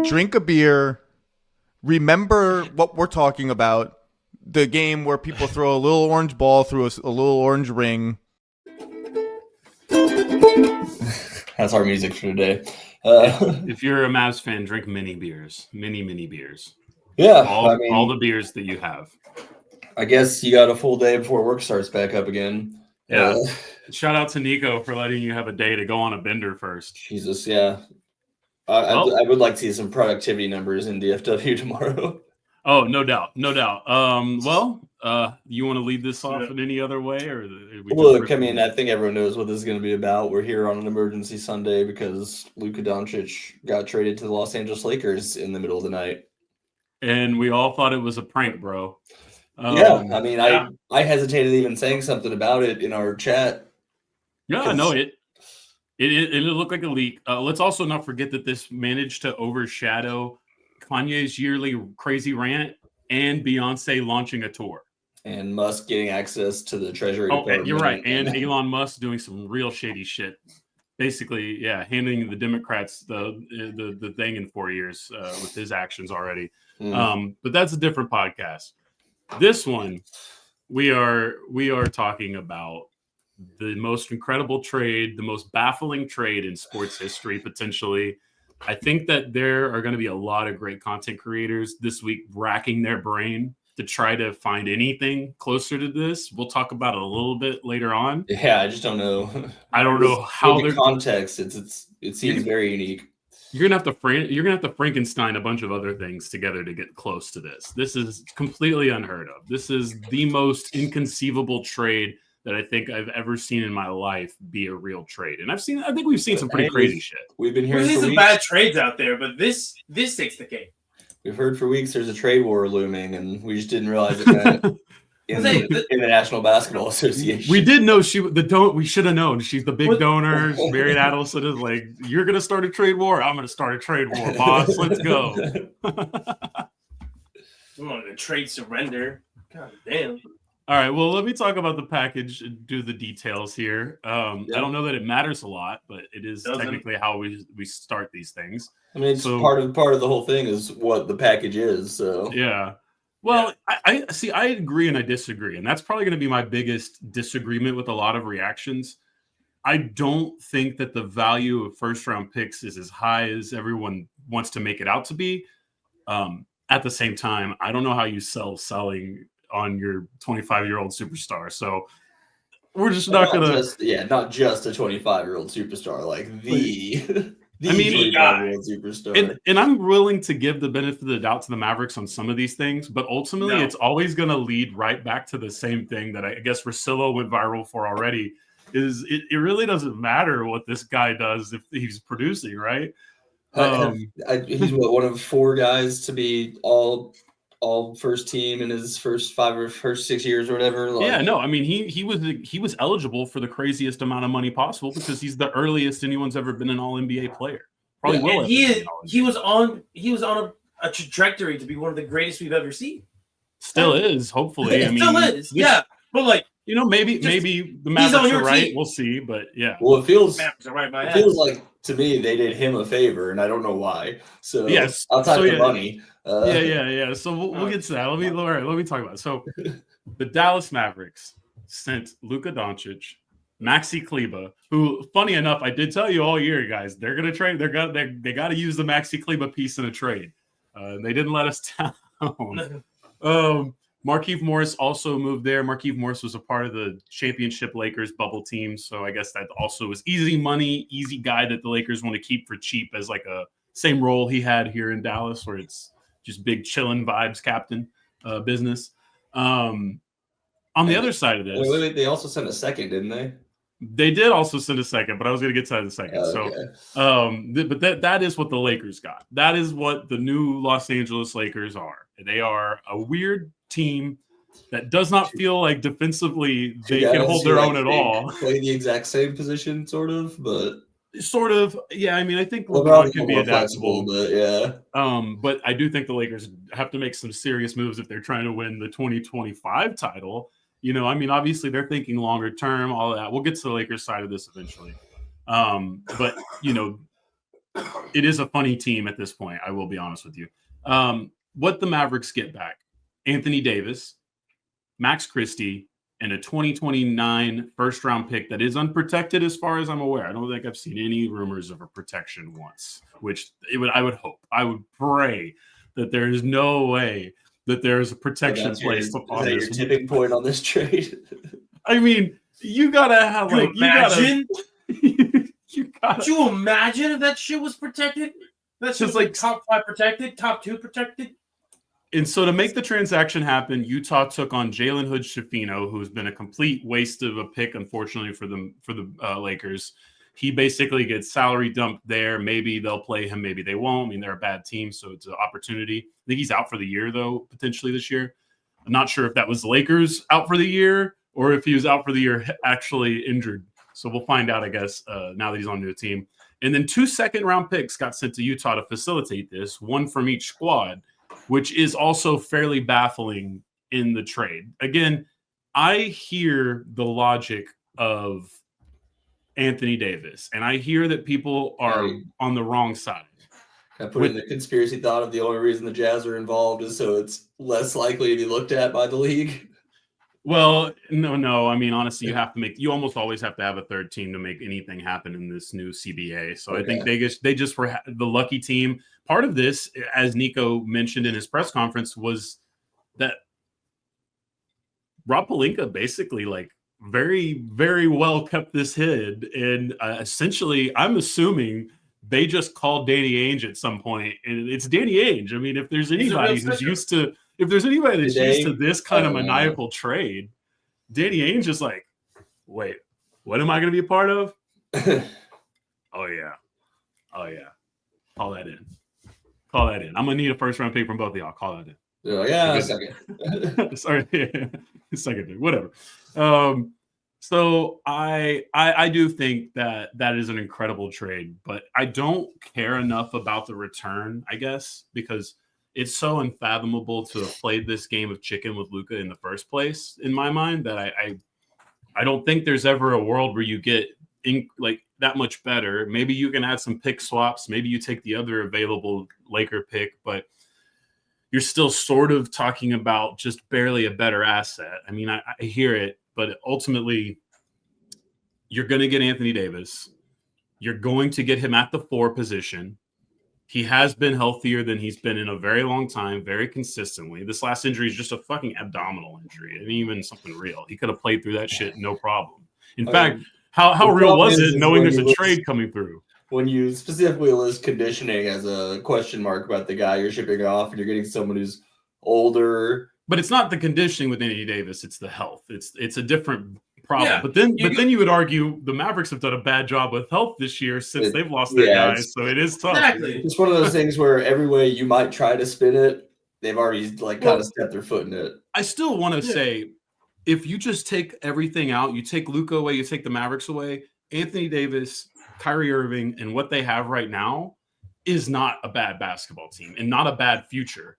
drink a beer, remember what we're talking about, the game where people throw a little orange ball through a little orange ring. That's our music for today. If you're a Mavs fan, drink mini beers. Mini beers. Yeah. All the beers that you have. I guess you got a full day before work starts back up again. Yeah. Shout out to Nico for letting you have a day to go on a bender first. Jesus, yeah. I would like to see some productivity numbers in DFW tomorrow. Oh, no doubt. You want to lead this off in any other way? Look, I mean, I think everyone knows what this is going to be about. We're here on an emergency Sunday because Luka Doncic got traded to the Los Angeles Lakers in the middle of the night. And we all thought it was a prank, bro. I mean, I hesitated even saying something about it in our chat. Yeah, no, it looked like a leak. Let's also not forget that this managed to overshadow Kanye's yearly crazy rant and Beyonce launching a tour. And Musk getting access to the Treasury Department. You're right. And Elon Musk doing some real shady shit. Basically, yeah, handing the Democrats the thing in 4 years with his actions already. But that's a different podcast. This one, we are talking about the most incredible trade, the most baffling trade in sports history, potentially. I think that there are going to be a lot of great content creators this week racking their brain to try to find anything closer to this. We'll talk about it a little bit later on. Yeah, I just don't know. I don't know how the context. It seems very unique. You're gonna have to Frankenstein a bunch of other things together to get close to this. This is completely unheard of. This is the most inconceivable trade that I think I've ever seen in my life be a real trade. And I think we've seen some pretty crazy shit. We've been hearing some bad trades out there, but this takes the cake. We've heard for weeks there's a trade war looming, and we just didn't realize it in the National Basketball Association. We did know we should have known. She's the big donor. Marion Adelson is like, you're going to start a trade war? I'm going to start a trade war, boss. Let's go. We wanted a trade surrender. God damn. All right, well, let me talk about the package and do the details here. I don't know that it matters a lot, but it is technically how we start these things. I mean, it's part of the whole thing is what the package is. So yeah. Well, I see. I agree and I disagree, and that's probably going to be my biggest disagreement with a lot of reactions. I don't think that the value of first-round picks is as high as everyone wants to make it out to be. At the same time, I don't know how you selling on your 25-year-old superstar. So we're just not going to... not just a 25-year-old superstar, like the 25-year-old superstar. And I'm willing to give the benefit of the doubt to the Mavericks on some of these things, but ultimately it's always going to lead right back to the same thing that I guess Russillo went viral for already, is it really doesn't matter what this guy does if he's producing, right? He's one of 4 guys to be all first team in his first 5 or first 6 years or whatever. I mean he was eligible for the craziest amount of money possible because he's the earliest anyone's ever been an All NBA player. He was on a trajectory to be one of the greatest we've ever seen. Still is, hopefully. But maybe the Mavericks are right. Team. We'll see, but yeah. Well, it feels feels like to me they did him a favor, and I don't know why. So yes, outside the money. So we'll get to that. Let me talk about it. So the Dallas Mavericks sent Luka Doncic, Maxi Kleber, who, funny enough, I did tell you all year, guys, they're gonna trade. They got to use the Maxi Kleber piece in a trade. They didn't let us down. Markieff Morris also moved there. Markieff Morris was a part of the championship Lakers bubble team, so I guess that also was easy money, easy guy that the Lakers want to keep for cheap as like a same role he had here in Dallas, where it's just big chilling vibes, captain business. On the other side of this, wait, they also sent a second, didn't they? They did also send a second, but I was going to get to that in a second. But that is what the Lakers got. That is what the new Los Angeles Lakers are. They are a weird team that does not feel like defensively they can hold their own at all. Play the exact same position, sort of, but yeah. I mean, I think LeBron can be adaptable, but yeah. But I do think the Lakers have to make some serious moves if they're trying to win the 2025 title. I mean, obviously they're thinking longer term, all of that. We'll get to the Lakers side of this eventually. But it is a funny team at this point. I will be honest with you. What the Mavericks get back: Anthony Davis, Max Christie, and a 2029 first-round pick that is unprotected as far as I'm aware. I don't think I've seen any rumors of a protection once, which I would hope. I would pray that there is no way that there is a protection placed upon this. Is that your tipping point on this trade? I mean, you gotta have Could you imagine? Could you imagine if that shit was protected? That's just like top 5 protected, top 2 protected. And so to make the transaction happen, Utah took on Jalen Hood-Schifino, who's been a complete waste of a pick, unfortunately, for the Lakers. He basically gets salary dumped there. Maybe they'll play him, maybe they won't. I mean, they're a bad team, so it's an opportunity. I think he's out for the year, though, potentially this year. I'm not sure if that was the Lakers out for the year or if he was out for the year actually injured. So we'll find out, I guess, now that he's on a new team. And then 2 second-round picks got sent to Utah to facilitate this, one from each squad, which is also fairly baffling in the trade. Again, I hear the logic of Anthony Davis, and I hear that people are on the wrong side. I put in the conspiracy thought of the only reason the Jazz are involved is so it's less likely to be looked at by the league. Well, no. I mean, honestly, you almost always have to have a third team to make anything happen in this new CBA. So I think they just were the lucky team. Part of this, as Nico mentioned in his press conference, was that Rob Pelinka basically very, very well kept this hid. And essentially, I'm assuming they just called Danny Ainge at some point, and it's Danny Ainge. I mean, if there's anybody who's used to this kind of maniacal trade, Danny Ainge is like, wait, what am I going to be a part of? Oh yeah. Call that in. I'm gonna need a first round pick from both of y'all. Call that in. Yeah, second. Sorry, second, whatever. So I do think that is an incredible trade, but I don't care enough about the return, I guess, because it's so unfathomable to have played this game of chicken with Luka in the first place, in my mind, that I don't think there's ever a world where you get that much better. Maybe you can add some pick swaps. Maybe you take the other available Laker pick, but you're still sort of talking about just barely a better asset. I mean, I hear it, but ultimately you're going to get Anthony Davis. You're going to get him at the 4 position. He has been healthier than he's been in a very long time, very consistently. This last injury is just a fucking abdominal injury. It ain't even something real. He could have played through that shit, no problem. In fact, how real was it knowing there's a trade coming through? When you specifically list conditioning as a question mark about the guy you're shipping off and you're getting someone who's older. But it's not the conditioning with Anthony Davis, it's the health. It's a different problem. Yeah, but then you would argue the Mavericks have done a bad job with health this year since they've lost their guys, so it is tough. Exactly. It's one of those things where every way you might try to spin it, they've already kind of stepped their foot in it. I still want to say, if you just take everything out, you take Luka away, you take the Mavericks away, Anthony Davis, Kyrie Irving, and what they have right now is not a bad basketball team and not a bad future.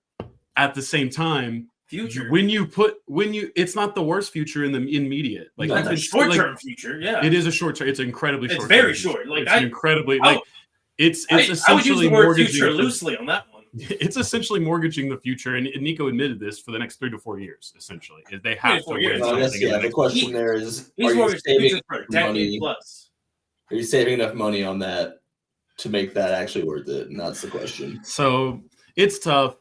At the same time, it's not the worst future in immediate. It's a short-term future. Yeah, it is a short-term. It's incredibly short. It's very short. It's essentially I would use the word future loosely on that one. It's essentially mortgaging the future, and Nico admitted this, for the next 3 to 4 years. Essentially, they have to win. The question there is: he's mortgaging the future for a decade plus. Are you saving enough money on that to make that actually worth it? And that's the question. So it's tough.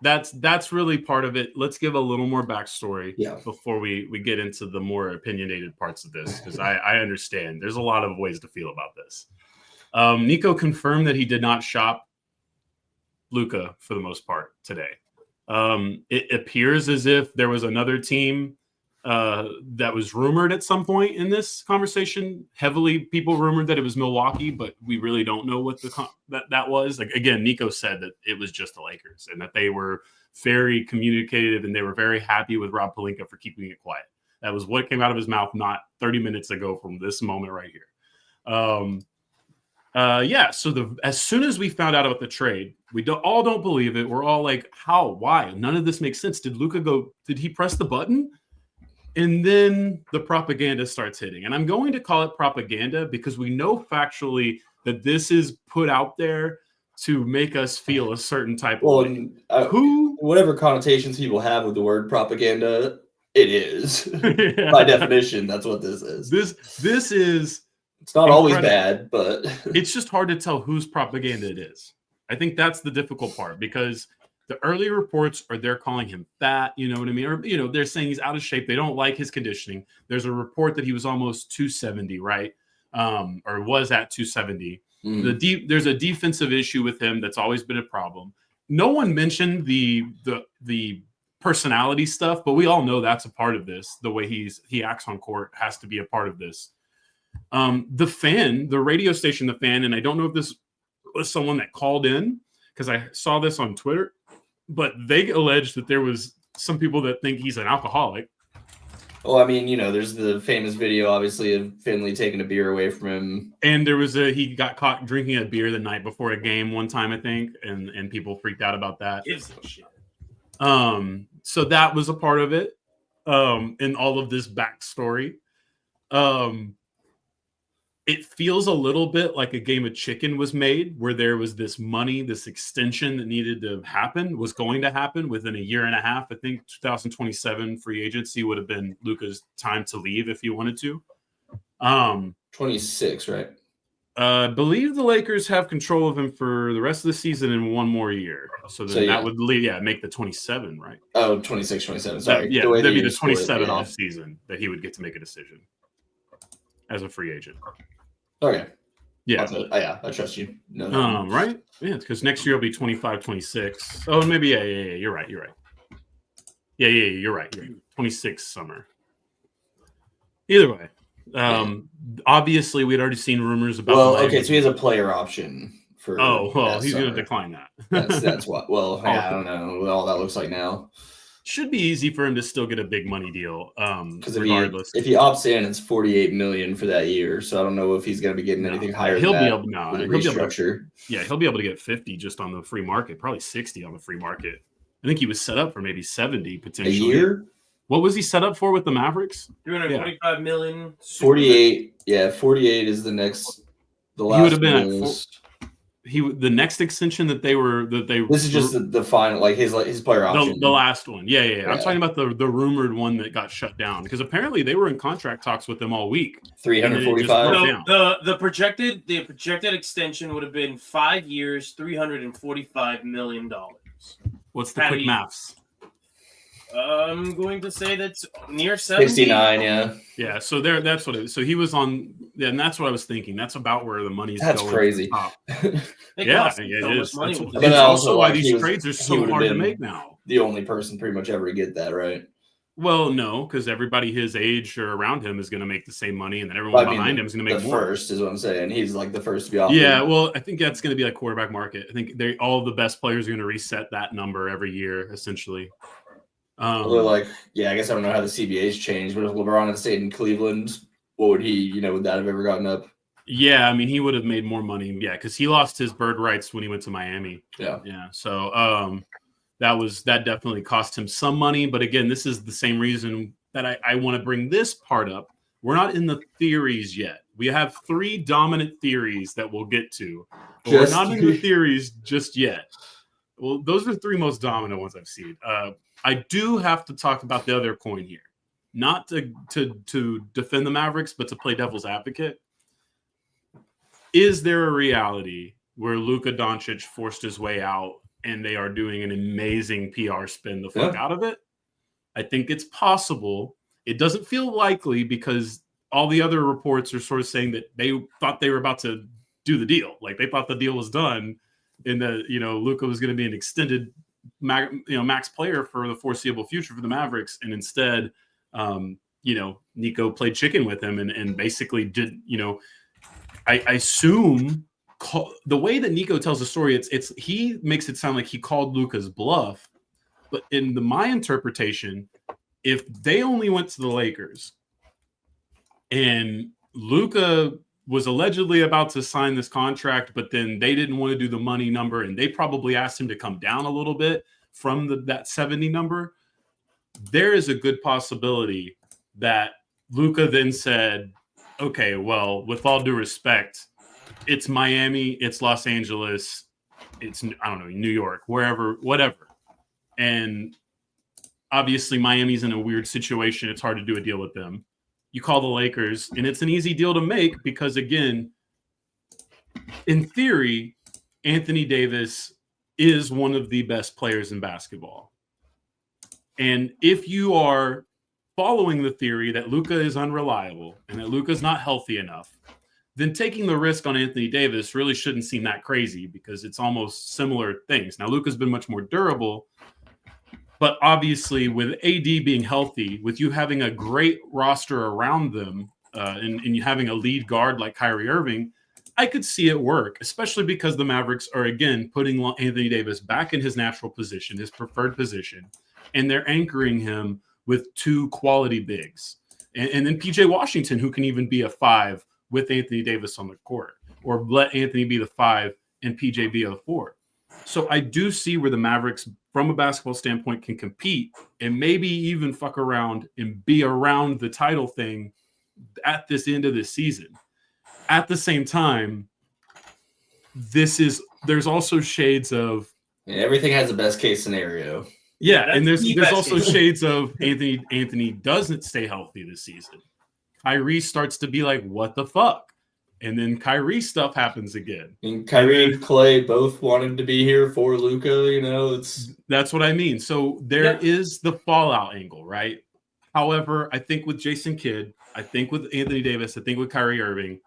That's really part of it. Let's give a little more backstory before we get into the more opinionated parts of this, because I understand there's a lot of ways to feel about this. Nico confirmed that he did not shop Luka for the most part today. It appears as if there was another team that was rumored at some point in this conversation. Heavily, people rumored that it was Milwaukee, but we really don't know what that was. Again, Nico said that it was just the Lakers and that they were very communicative and they were very happy with Rob Pelinka for keeping it quiet. That was what came out of his mouth not 30 minutes ago from this moment right here. So as soon as we found out about the trade, we all don't believe it. We're all like, how? Why? None of this makes sense. Did Luka go? Did he press the button? And then the propaganda starts hitting. And I'm going to call it propaganda because we know factually that this is put out there to make us feel a certain type of Well, way. Who? whatever connotations people have with the word propaganda, it is. Yeah. By definition, that's what this is. This is. It's not always incredible. bad, but It's just hard to tell whose propaganda it is. I think that's the difficult part because the early reports are they're calling him fat, you know what I mean? Or, they're saying he's out of shape. They don't like his conditioning. There's a report that he was almost 270, right? Or was at 270. There's a defensive issue with him that's always been a problem. No one mentioned the personality stuff, but we all know that's a part of this. The way he acts on court has to be a part of this. The radio station, The Fan, and I don't know if this was someone that called in because I saw this on Twitter, but they alleged that there was some people that think he's an alcoholic. Well, I mean, there's the famous video, obviously, of Finley taking a beer away from him. And there was he got caught drinking a beer the night before a game one time, I think, and people freaked out about that. So that was a part of it, in all of this backstory. It feels a little bit like a game of chicken was made where there was this money, this extension that needed to happen, was going to happen within a year and a half. I think 2027 free agency would have been Luka's time to leave if he wanted to. 26, right? I believe the Lakers have control of him for the rest of the season and one more year. So that would make the 27, right? Oh, 26, 27. Sorry. That'd be the 27 off season that he would get to make a decision as a free agent. Okay. Yeah. I trust you. No. Right? Yeah, because next year will be 25, 26. Oh, maybe, yeah. You're right. Yeah, you're right. 26 summer. Either way. Obviously, we'd already seen rumors about. Well, okay, so he has a player option for. Oh, well, he's going to decline that. That's what. Well, I don't know what all that looks like now. Should be easy for him to still get a big money deal. Because regardless, if he opts in, it's $48 million for that year. So I don't know if he's going to be getting anything higher. He'll than be that able. No, with the he'll be able restructure. he'll be able to get 50 just on the free market. Probably 60 on the free market. I think he was set up for maybe 70 potentially. A year? What was he set up for with the Mavericks? $345 million. 48. Yeah, 48 is the next. The last. He would have been at. The next extension that they. This is just the final, like his player option. The last one, yeah. I'm talking about the rumored one that got shut down because apparently they were in contract talks with them all week. 345. The projected extension would have been 5 years, $345 million. What's the quick maths? I'm going to say that's near 70. 69, yeah. Yeah, so that's what it is. So he was on, and that's what I was thinking. That's about where the money's going. That's crazy. Yeah, it is. But also why these trades are so hard to make now. The only person pretty much ever to get that, right? Well, no, because everybody his age or around him is going to make the same money, and then everyone behind him is going to make more. First is what I'm saying. He's like the first to be offered. Yeah, well, I think that's going to be like quarterback market. I think all of the best players are going to reset that number every year, essentially. I guess I don't know how the CBA's changed, but if LeBron had stayed in Cleveland, what would he, would that have ever gotten up? Yeah, I mean, he would have made more money. Yeah, because he lost his bird rights when he went to Miami. Yeah. So that definitely cost him some money. But again, this is the same reason that I want to bring this part up. We're not in the theories yet. We have 3 dominant theories that we'll get to. But we're not in the theories just yet. Well, those are the 3 most dominant ones I've seen. I do have to talk about the other coin here, not to defend the Mavericks, but to play devil's advocate. Is there a reality where Luka Doncic forced his way out and they are doing an amazing PR spin the fuck out of it? I think it's possible. It doesn't feel likely because all the other reports are sort of saying that they thought they were about to do the deal. Like they thought the deal was done and that, Luka was going to be an extended max player for the foreseeable future for the Mavericks, and instead, Nico played chicken with him and basically did. I assume the way that Nico tells the story, he makes it sound like he called Luka's bluff, but in my interpretation, if they only went to the Lakers and Luka was allegedly about to sign this contract, but then they didn't want to do the money number, and they probably asked him to come down a little bit from that 70 number. There is a good possibility that Luka then said, okay, well, with all due respect, it's Miami, it's Los Angeles, it's, I don't know, New York, wherever, whatever. And obviously Miami's in a weird situation. It's hard to do a deal with them. You call the Lakers, and it's an easy deal to make because, again, in theory, Anthony Davis is one of the best players in basketball. And if you are following the theory that Luka is unreliable and that Luka's not healthy enough, then taking the risk on Anthony Davis really shouldn't seem that crazy because it's almost similar things. Now, Luka's been much more durable, but obviously with AD being healthy, with you having a great roster around them and you having a lead guard like Kyrie Irving, I could see it work, especially because the Mavericks are, again, putting Anthony Davis back in his natural position, his preferred position, and they're anchoring him with two quality bigs. And then PJ Washington, who can even be a 5 with Anthony Davis on the court, or let Anthony be the 5 and PJ be a 4. So I do see where the Mavericks, from a basketball standpoint, can compete and maybe even fuck around and be around the title thing at this end of the season. At the same time, there's also shades of everything has a best case scenario. Yeah, That's and there's the best also case. shades of Anthony doesn't stay healthy this season. Kyrie starts to be like, what the fuck? And then Kyrie stuff happens again. And Kyrie and Clay both wanted to be here for Luka, That's what I mean. So there is the fallout angle, right? However, I think with Jason Kidd, I think with Anthony Davis, I think with Kyrie Irving,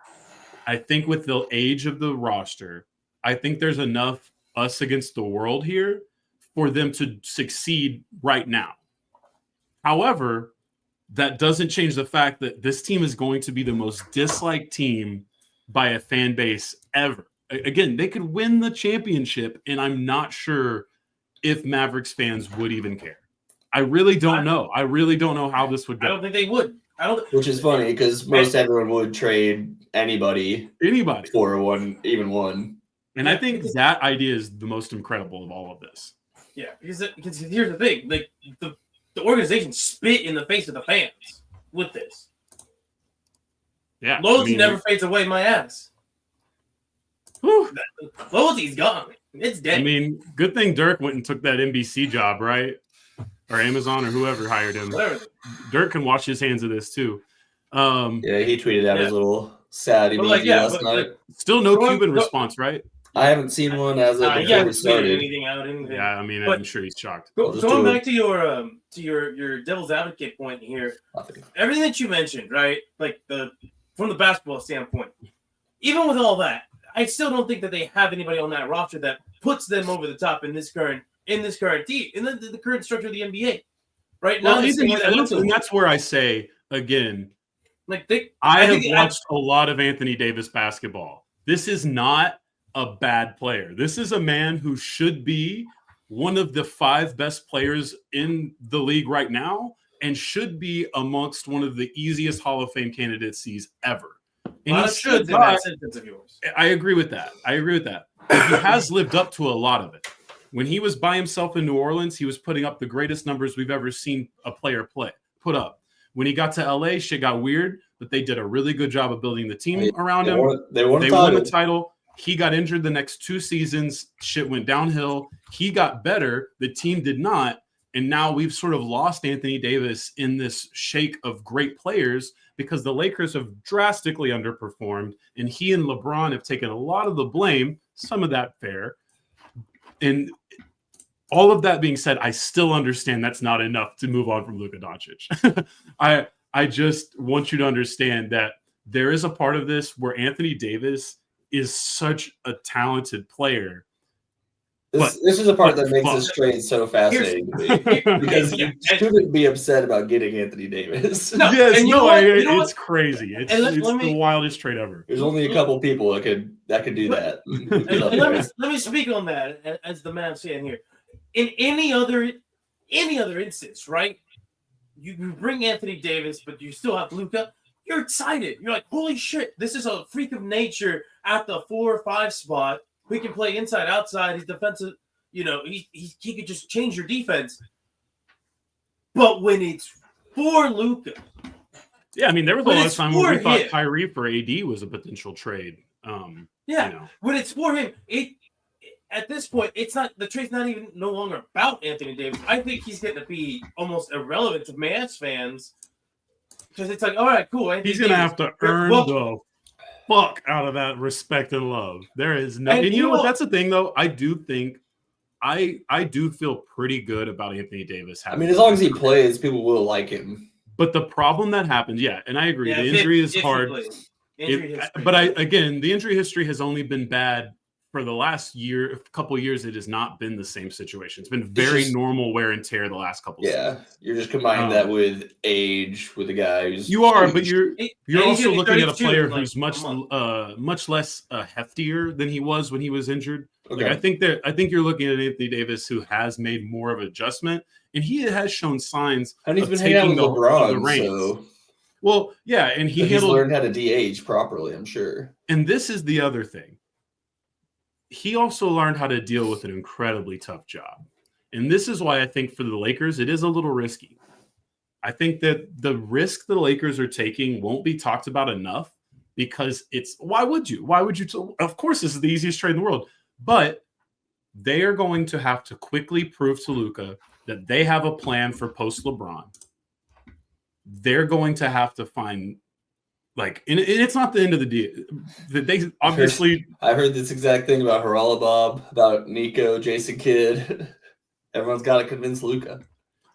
I think with the age of the roster, I think there's enough us against the world here for them to succeed right now. However, that doesn't change the fact that this team is going to be the most disliked team by a fan base ever. Again, they could win the championship, and I'm not sure if Mavericks fans would even care. I really don't know. I really don't know how this would go. I don't think they would. Which is funny because most everyone would trade anybody for even one. And I think that idea is the most incredible of all of this. Yeah, because here's the thing: like the organization spit in the face of the fans with this. Yeah, loyalty never fades away. My ass. Whew. Loyalty's gone. It's dead. I mean, good thing Dirk went and took that NBC job, right? Or Amazon or whoever hired him. Whatever. Dirk can wash his hands of this too. Yeah, he tweeted out his little sad emoji last night. Still no Cuban response, right? I haven't seen one as of before we started. Anything. Yeah, I mean, I'm sure he's shocked. Going back to your devil's advocate point here, everything that you mentioned, right? Like from the basketball standpoint, even with all that, I still don't think that they have anybody on that roster that puts them over the top in this current team, in the current structure of the NBA. Right now, and that's where I say again, I have watched a lot of Anthony Davis basketball. This is not a bad player. This is a man who should be one of the 5 best players in the league right now and should be amongst one of the easiest Hall of Fame candidacies ever. And he should in that sentence of yours. I agree with that. But he has lived up to a lot of it. When he was by himself in New Orleans, he was putting up the greatest numbers we've ever seen a player put up. When he got to LA, shit got weird, but they did a really good job of building the team around him. They won the title. He got injured the next 2 seasons. Shit went downhill. He got better. The team did not. And now we've sort of lost Anthony Davis in this shake of great players because the Lakers have drastically underperformed. And he and LeBron have taken a lot of the blame, some of that fair. And all of that being said, I still understand that's not enough to move on from Luka Doncic. I just want you to understand that there is a part of this where Anthony Davis is such a talented player. This is a part that makes this trade so fascinating to me because you shouldn't be upset about getting Anthony Davis. It's crazy. It's the wildest trade ever. There's only a couple people that could do that. Let me speak on that as the man saying here. In any other instance, right? You bring Anthony Davis, but you still have Luka. You're excited. You're like, holy shit! This is a freak of nature at the 4 or 5 spot. We can play inside, outside. He's defensive. He could just change your defense. But when it's for Luka, yeah, I mean, there was a lot of time where we thought Kyrie for AD was a potential trade. Yeah, You know. when it's for him, at this point, it's not the trade's not even no longer about Anthony Davis. I think he's going to be almost irrelevant to Mavs fans because it's like, all right, cool. Anthony He's gonna Davis. have to earn the fuck out of that respect and love. There is no, and you know what? That's the thing, though. I do think I do feel pretty good about Anthony Davis. I mean, as long as he plays, people will like him. But the problem that happens, and I agree, the injury is hard. But the injury history has only been bad for the last couple of years. It has not been the same situation. It's been very normal wear and tear the last couple. Seasons. You're just combining that with age with a guy who's but you're also looking at a player who's much less heftier than he was when he was injured. Okay. Like, I think you're looking at Anthony Davis, who has made more of an adjustment, and he has shown signs. And he's been hanging out with LeBron, so. Well, yeah, and he's learned how to DH properly, I'm sure. And this is the other thing. He also learned how to deal with an incredibly tough job. And this is why I think for the Lakers, it is a little risky. I think that the risk the Lakers are taking won't be talked about enough because why would you? Of course, this is the easiest trade in the world. But they are going to have to quickly prove to Luka that they have a plan for post-LeBron. They're going to have to find, and it's not the end of the deal. They obviously. I heard this exact thing about Haralabob, about Nico, Jason Kidd. Everyone's got to convince Luka.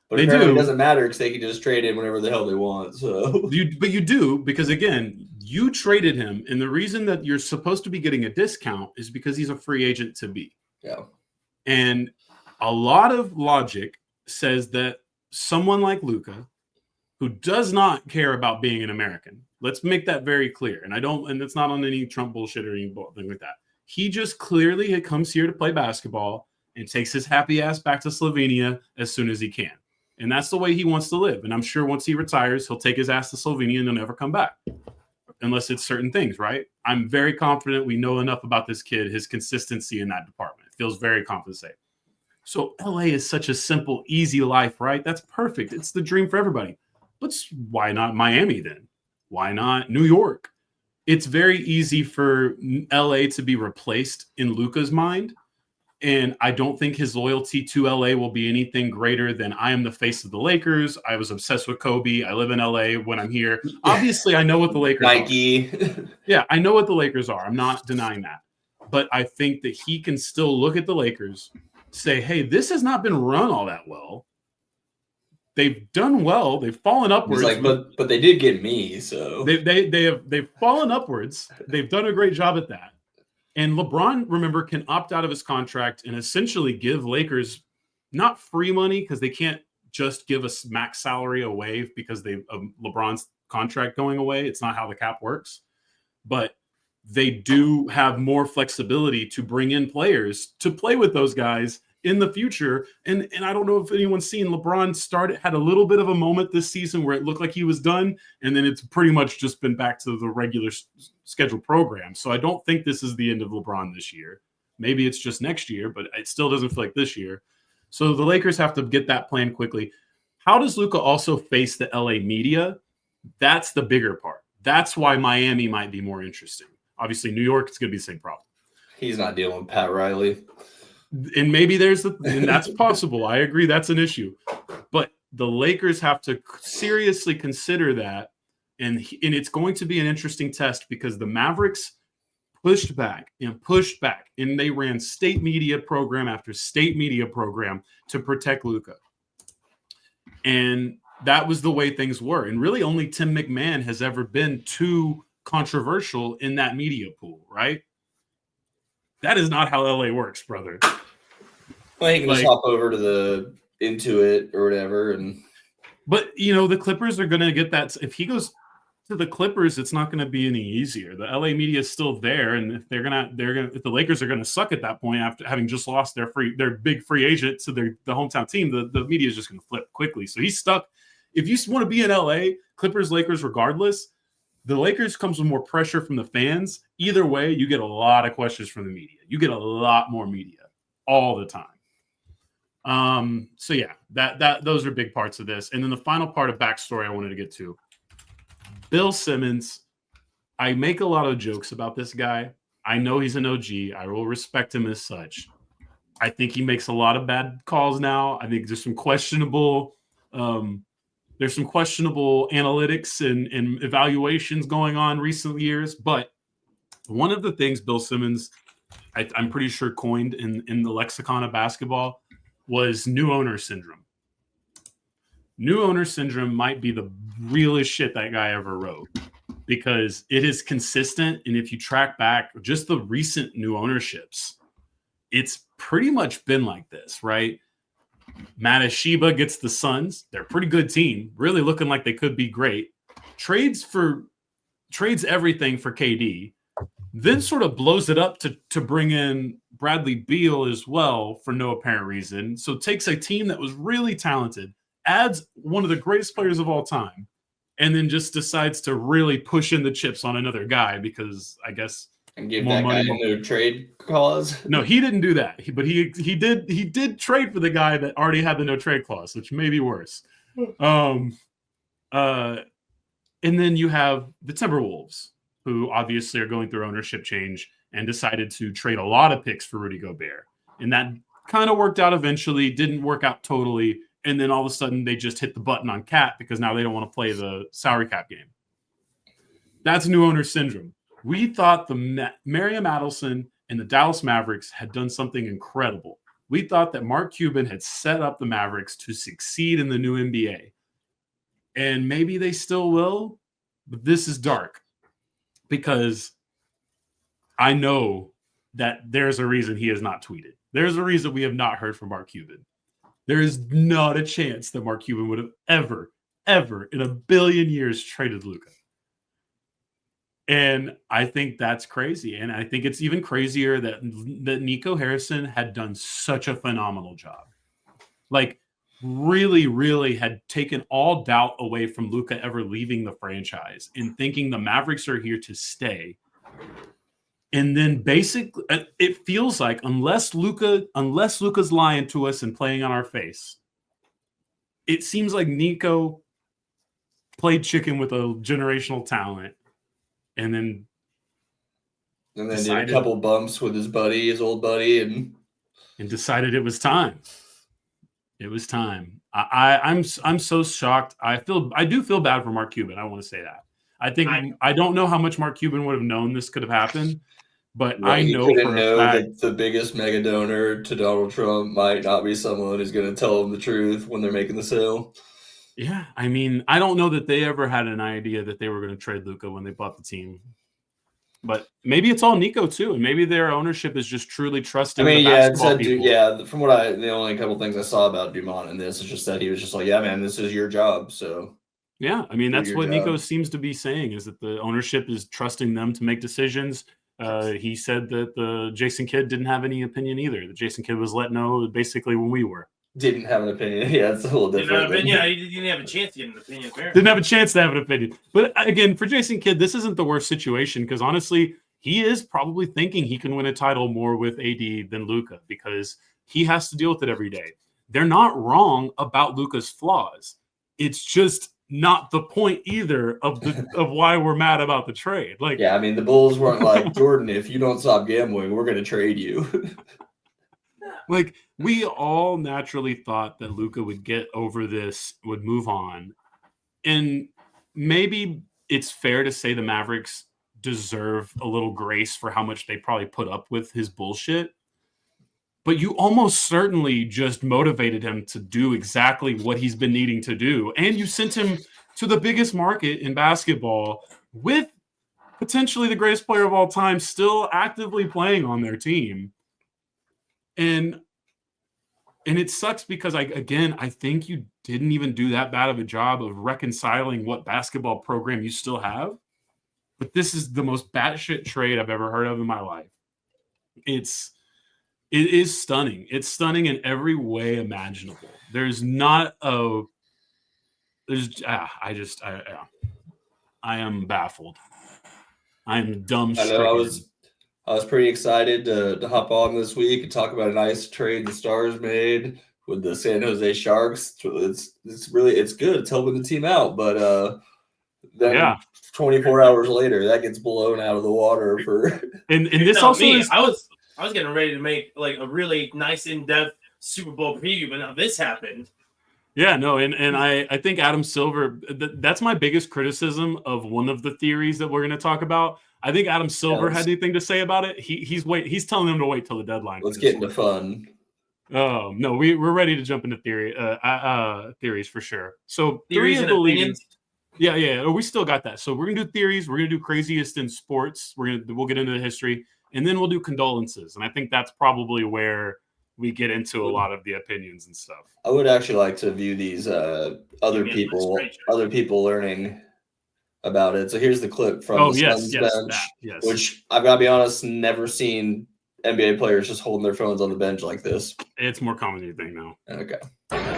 But it doesn't matter because they can just trade him whenever the hell they want. So, but you do, because again, you traded him, and the reason that you're supposed to be getting a discount is because he's a free agent to be. Yeah. And a lot of logic says that someone like Luka, who does not care about being an American, let's make that very clear. And it's not on any Trump bullshit or anything like that. He just clearly comes here to play basketball and takes his happy ass back to Slovenia as soon as he can. And that's the way he wants to live. And I'm sure once he retires, he'll take his ass to Slovenia and he'll never come back. Unless it's certain things, right? I'm very confident we know enough about this kid, his consistency in that department. It feels very confident to say. So LA is such a simple, easy life, right? That's perfect. It's the dream for everybody. But why not Miami then? Why not New York? It's very easy for LA to be replaced in Luka's mind. And I don't think his loyalty to LA will be anything greater than I am the face of the Lakers. I was obsessed with Kobe. I live in LA when I'm here. Obviously, I know what the Lakers are. Yeah, I know what the Lakers are. I'm not denying that. But I think that he can still look at the Lakers, say, hey, this has not been run all that well. They've done well. They've fallen upwards. But they did get me, so they've fallen upwards. They've done a great job at that. And LeBron, remember, can opt out of his contract and essentially give Lakers not free money because they can't just give us max salary away because of LeBron's contract going away. It's not how the cap works. But they do have more flexibility to bring in players to play with those guys in the future. And I don't know if anyone's seen LeBron had a little bit of a moment this season where it looked like he was done. And then it's pretty much just been back to the regular scheduled program. So I don't think this is the end of LeBron this year. Maybe it's just next year, but it still doesn't feel like this year. So the Lakers have to get that plan quickly. How does Luka also face the LA media? That's the bigger part. That's why Miami might be more interesting. Obviously, New York, it's going to be the same problem. He's not dealing with Pat Riley. And maybe and that's possible. I agree. That's an issue. But the Lakers have to seriously consider that. And it's going to be an interesting test because the Mavericks pushed back. And they ran state media program after state media program to protect Luka. And that was the way things were. And really only Tim McMahon has ever been too controversial in that media pool, right? That is not how LA works, brother. Well, he can just hop over to the Intuit or whatever. But, the Clippers are going to get that. If he goes to the Clippers, it's not going to be any easier. The LA media is still there. And if if the Lakers are going to suck at that point after having just lost their big free agent to the hometown team, the media is just going to flip quickly. So he's stuck. If you want to be in LA, Clippers, Lakers, regardless, the Lakers comes with more pressure from the fans. Either way, you get a lot of questions from the media. You get a lot more media all the time. So yeah, those are big parts of this. And then the final part of backstory I wanted to get to. Bill Simmons I make a lot of jokes about this guy. I know he's an OG. I will respect him as such. I think he makes a lot of bad calls now. I think there's some questionable analytics and evaluations going on recent years. But one of the things Bill Simmons, I'm pretty sure, coined in the lexicon of basketball was new owner syndrome. New owner syndrome might be the realest shit that guy ever wrote, because it is consistent. And if you track back just the recent new ownerships, it's pretty much been like this, right? Matasheba gets the Suns. They're a pretty good team, really looking like they could be great. Trades everything for KD, then sort of blows it up to bring in Bradley Beal as well for no apparent reason. So takes a team that was really talented, adds one of the greatest players of all time, and then just decides to really push in the chips on another guy because I guess and give that guy a no trade clause. No, he didn't do that. But he did trade for the guy that already had the no trade clause, which may be worse. And then you have the Timberwolves, who obviously are going through ownership change and decided to trade a lot of picks for Rudy Gobert. And that kind of worked out eventually, didn't work out totally. And then all of a sudden they just hit the button on cap because now they don't want to play the salary cap game. That's new owner syndrome. We thought the Mariam Adelson and the Dallas Mavericks had done something incredible. We thought that Mark Cuban had set up the Mavericks to succeed in the new NBA. And maybe they still will, but this is dark because I know that there's a reason he has not tweeted. There's a reason we have not heard from Mark Cuban. There is not a chance that Mark Cuban would have ever in a billion years traded Luka. And I think that's crazy. And I think it's even crazier that Nico Harrison had done such a phenomenal job. Like, really, really had taken all doubt away from Luka ever leaving the franchise and thinking the Mavericks are here to stay. And then basically, it feels like unless Luka's lying to us and playing on our face, it seems like Nico played chicken with a generational talent. And then did a couple bumps with his old buddy, and decided it was time. It was time. I'm so shocked. I do feel bad for Mark Cuban. I want to say that. I don't know how much Mark Cuban would have known this could have happened, but I know that the biggest mega donor to Donald Trump might not be someone who's going to tell him the truth when they're making the sale. Yeah, I mean, I don't know that they ever had an idea that they were going to trade Luka when they bought the team. But maybe it's all Nico too, and maybe their ownership is just truly trusting. I mean, from the only couple things I saw about Dumont in this is just that he was just like, "Yeah, man, this is your job." So yeah, I mean, that's what Nico seems to be saying, is that the ownership is trusting them to make decisions. He said that the Jason Kidd didn't have any opinion either. The Jason Kidd was let know basically when we were. Didn't have an opinion. Yeah, it's a little different. He didn't have a chance to get an opinion. Apparently. Didn't have a chance to have an opinion. But again, for Jason Kidd, this isn't the worst situation because honestly, he is probably thinking he can win a title more with AD than Luka because he has to deal with it every day. They're not wrong about Luka's flaws. It's just not the point either of why we're mad about the trade. Like, yeah, I mean, the Bulls weren't like, Jordan, if you don't stop gambling, we're going to trade you. Like, we all naturally thought that Luka would get over this, would move on. And maybe it's fair to say the Mavericks deserve a little grace for how much they probably put up with his bullshit. But you almost certainly just motivated him to do exactly what he's been needing to do. And you sent him to the biggest market in basketball with potentially the greatest player of all time still actively playing on their team. And it sucks because I think you didn't even do that bad of a job of reconciling what basketball program you still have. But this is the most batshit trade I've ever heard of in my life. It is stunning. It's stunning in every way imaginable. I am baffled. I am dumbstruck. I was pretty excited to hop on this week and talk about a nice trade the Stars made with the San Jose Sharks. It's good. It's helping the team out, but Then 24 hours later, that gets blown out of the water for. And this also is. I was getting ready to make like a really nice in-depth Super Bowl preview, but now this happened. Yeah, no, and I think Adam Silver. That's my biggest criticism of one of the theories that we're going to talk about. I think Adam Silver had anything to say about it. He's telling them to wait till the deadline. Let's get into fun. Oh no, we're ready to jump into theories for sure. So theories and opinions. Yeah. We still got that. So we're gonna do theories. We're gonna do craziest in sports. We'll get into the history, and then we'll do condolences. And I think that's probably where we get into a lot of the opinions and stuff. I would actually like to view these other people learning about it. So here's the clip from the Suns bench, which I've got to be honest, never seen NBA players just holding their phones on the bench like this. It's more common than you think now. Okay.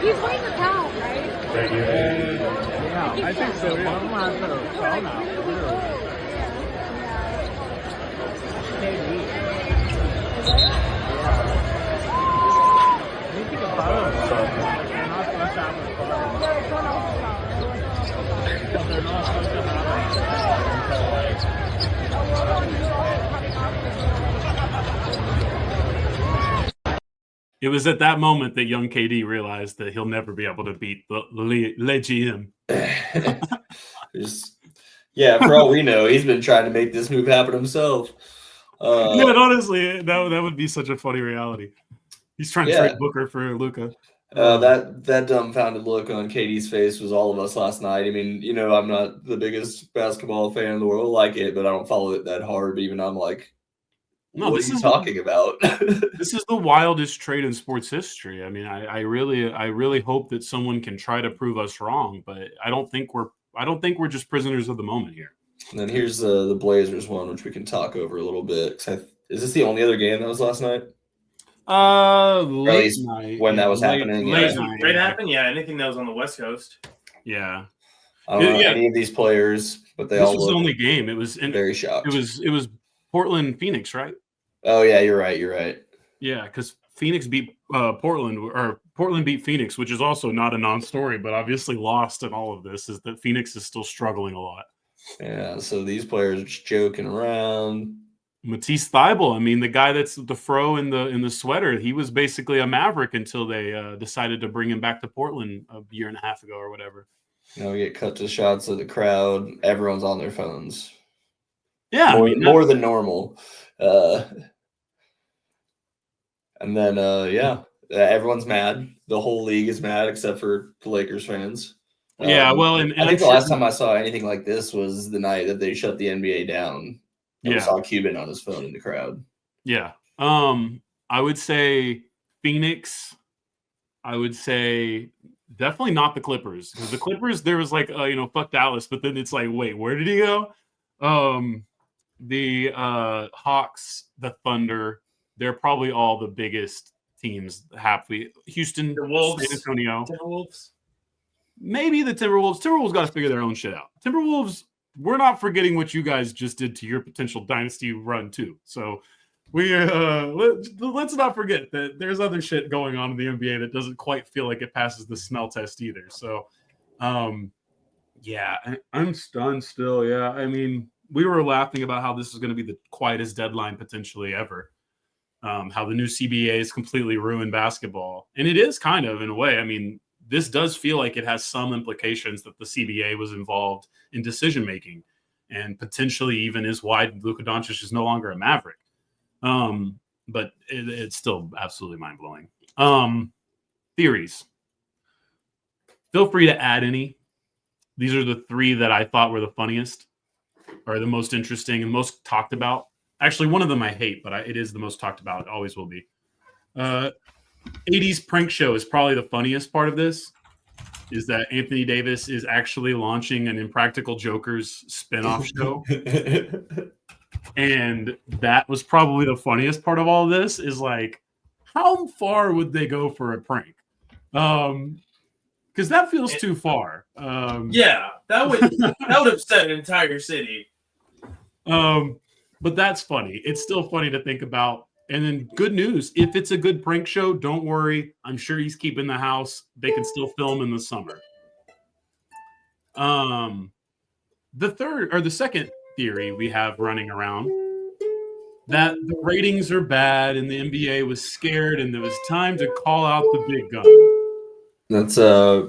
He's playing the count, right? Yeah, I think so. It was at that moment that young KD realized that he'll never be able to beat the Le GM. Yeah, for all we know, he's been trying to make this move happen himself. Yeah, but honestly, that would be such a funny reality. He's trying to trade Booker for Luka. That dumbfounded look on KD's face was all of us last night. I mean, I'm not the biggest basketball fan in the world, like it, but I don't follow it that hard. But even I'm like, no, what are you talking about? This is the wildest trade in sports history. I mean, I really hope that someone can try to prove us wrong, but I don't think we're just prisoners of the moment here. And then here's the Blazers one, which we can talk over a little bit. Is this the only other game that was last night? Late night when that was happening. Late night. It happened. Yeah, anything that was on the West Coast. Yeah. I don't know any of these players, but this was the only game. It was very shocked. It was Portland Phoenix, right? Oh yeah, you're right. Yeah, because Phoenix beat Portland, or Portland beat Phoenix, which is also not a non-story, but obviously lost in all of this is that Phoenix is still struggling a lot. Yeah, so these players are just joking around. Matisse Thybulle, I mean, the guy that's the fro in the sweater, he was basically a Maverick until they decided to bring him back to Portland a year and a half ago or whatever. We get cut to shots of the crowd. Everyone's on their phones. Yeah, more than normal. And then, everyone's mad. The whole league is mad except for the Lakers fans. Yeah, well, and I think the last time I saw anything like this was the night that they shut the NBA down. And we saw Cuban on his phone in the crowd. Yeah. I would say Phoenix. I would say definitely not the Clippers. Because the Clippers, there was like, fuck Dallas. But then it's like, wait, where did he go? The Hawks, the Thunder, they're probably all the biggest teams. Houston, the Wolves, San Antonio. Timberwolves. Maybe the Timberwolves. Timberwolves got to figure their own shit out. Timberwolves, we're not forgetting what you guys just did to your potential dynasty run too. So we let's not forget that there's other shit going on in the NBA that doesn't quite feel like it passes the smell test either. So, I'm stunned still. Yeah, I mean, we were laughing about how this is going to be the quietest deadline potentially ever. How the new CBA has completely ruined basketball, and it is kind of in a way. I mean, this does feel like it has some implications that the CBA was involved in decision making, and potentially even is why Luka Doncic is no longer a Maverick. But it's still absolutely mind blowing. Theories. Feel free to add any. These are the three that I thought were the funniest, or the most interesting and most talked about. Actually, one of them I hate, but it is the most talked about. It always will be. 80s prank show is probably the funniest part of this, is that Anthony Davis is actually launching an Impractical Jokers spinoff show. And that was probably the funniest part of all of this, is like, how far would they go for a prank? Because that feels too far. That would upset an entire city. But that's funny. It's still funny to think about. And then good news, if it's a good prank show, don't worry. I'm sure he's keeping the house. They can still film in the summer. the second theory we have running around, that the ratings are bad and the NBA was scared and it was time to call out the big gun. That's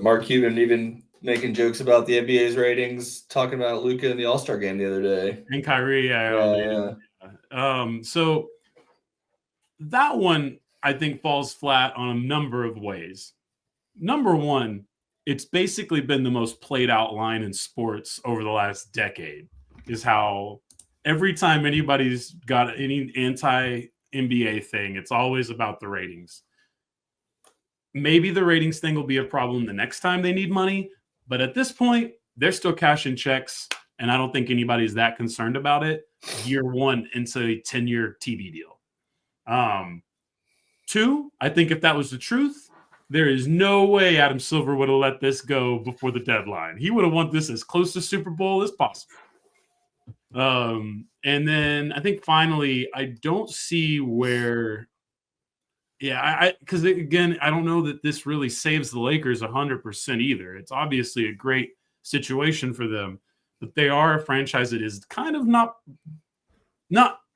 Mark Cuban even making jokes about the NBA's ratings, talking about Luka in the All-Star game the other day. And Kyrie, so that one I think falls flat on a number of ways. Number one, it's basically been the most played out line in sports over the last decade, is how every time anybody's got any anti-NBA thing, it's always about the ratings. Maybe the ratings thing will be a problem the next time they need money, but at this point, they're still cashing checks, and I don't think anybody's that concerned about it year one into a 10-year TV deal. Two, I think if that was the truth, there is no way Adam Silver would have let this go before the deadline. He would have wanted this as close to Super Bowl as possible. And then I think finally, I don't see where, because again, I don't know that this really saves the Lakers 100% either. It's obviously a great situation for them, but they are a franchise that is kind of not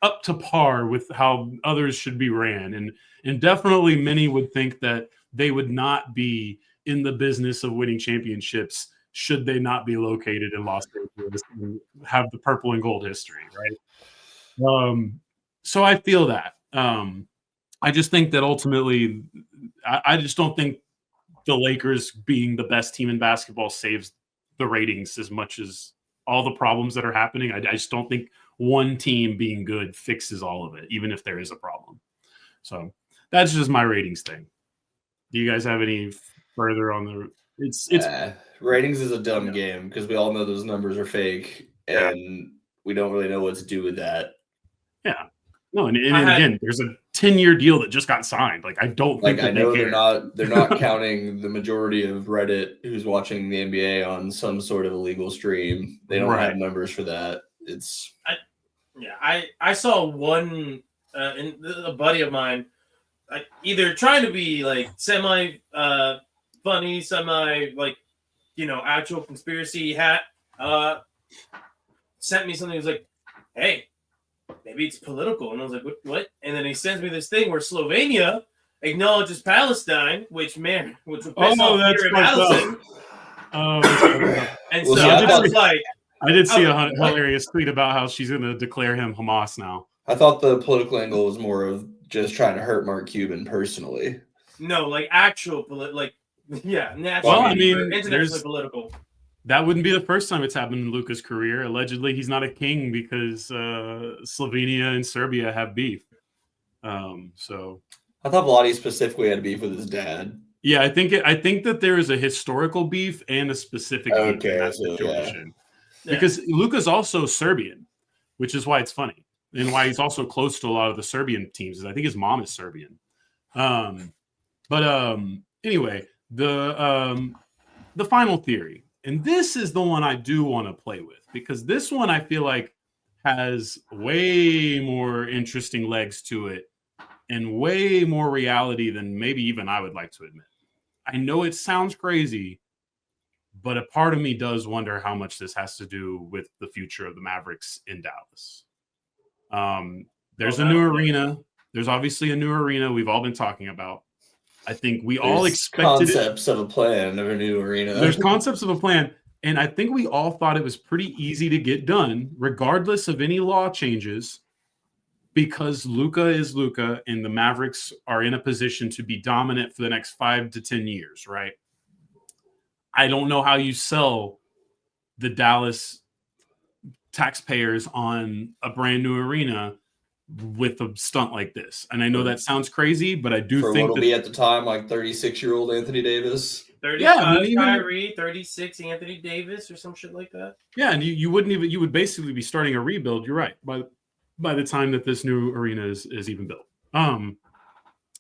up to par with how others should be ran. And definitely many would think that they would not be in the business of winning championships should they not be located in Los Angeles and have the purple and gold history, right? So I feel that. I just think that ultimately, I just don't think the Lakers being the best team in basketball saves the ratings as much as all the problems that are happening. I just don't think one team being good fixes all of it, even if there is a problem. So that's just my ratings thing. Do you guys have any further on the? It's ratings is a dumb game because we all know those numbers are fake, and we don't really know what to do with that. Yeah, no, and again, there's a 10-year deal that just got signed. Like I don't think I know they're not counting the majority of Reddit who's watching the NBA on some sort of illegal stream. They don't have numbers for that. I saw one a buddy of mine either trying to be like semi funny, semi like actual conspiracy hat, sent me something. He was like, hey, maybe it's political. And I was like, what? And then he sends me this thing where Slovenia acknowledges Palestine, which would piss off Peter and Allison. And so I was like, I did see a hilarious tweet about how she's going to declare him Hamas now. I thought the political angle was more of just trying to hurt Mark Cuban personally. No, like actual naturally. Well, I mean, internationally political. That wouldn't be the first time it's happened in Luka's career. Allegedly, he's not a king because Slovenia and Serbia have beef. So I thought Vlade specifically had beef with his dad. Yeah, I think that there is a historical beef and a specific beef in that situation. Yeah. Because Luka's also Serbian, which is why it's funny. And why he's also close to a lot of the Serbian teams. I think his mom is Serbian. Anyway, the final theory, and this is the one I do want to play with, because this one I feel like has way more interesting legs to it and way more reality than maybe even I would like to admit. I know it sounds crazy, but a part of me does wonder how much this has to do with the future of the Mavericks in Dallas. There's a new arena. There's obviously a new arena we've all been talking about. I think we all expected concepts of a plan of a new arena. There's concepts of a plan, and I think we all thought it was pretty easy to get done, regardless of any law changes, because Luka is Luka, and the Mavericks are in a position to be dominant for the next 5 to 10 years, right? I don't know how you sell the Dallas taxpayers on a brand new arena with a stunt like this. And I know that sounds crazy, but I do think what'll be at the time like 36-year-old Anthony Davis. 35 Kyrie, 36 Anthony Davis or some shit like that. Yeah, and you would basically be starting a rebuild, you're right, by the time that this new arena is even built.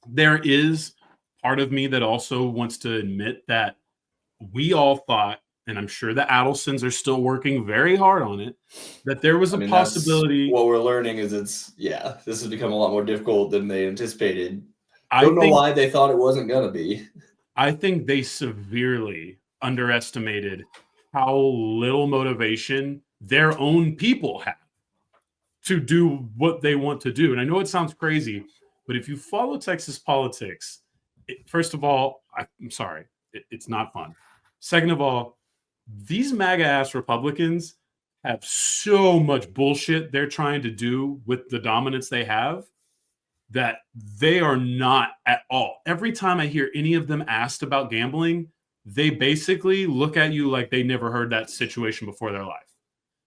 There is part of me that also wants to admit that we all thought, and I'm sure the Adelsons are still working very hard on it, that there was a possibility. What we're learning is this has become a lot more difficult than they anticipated. I don't know why they thought it wasn't going to be. I think they severely underestimated how little motivation their own people have to do what they want to do. And I know it sounds crazy, but if you follow Texas politics, first of all, I'm sorry, it's not fun. Second of all, these MAGA ass Republicans have so much bullshit they're trying to do with the dominance they have that they are not at all. Every time I hear any of them asked about gambling, they basically look at you like they never heard that situation before their life,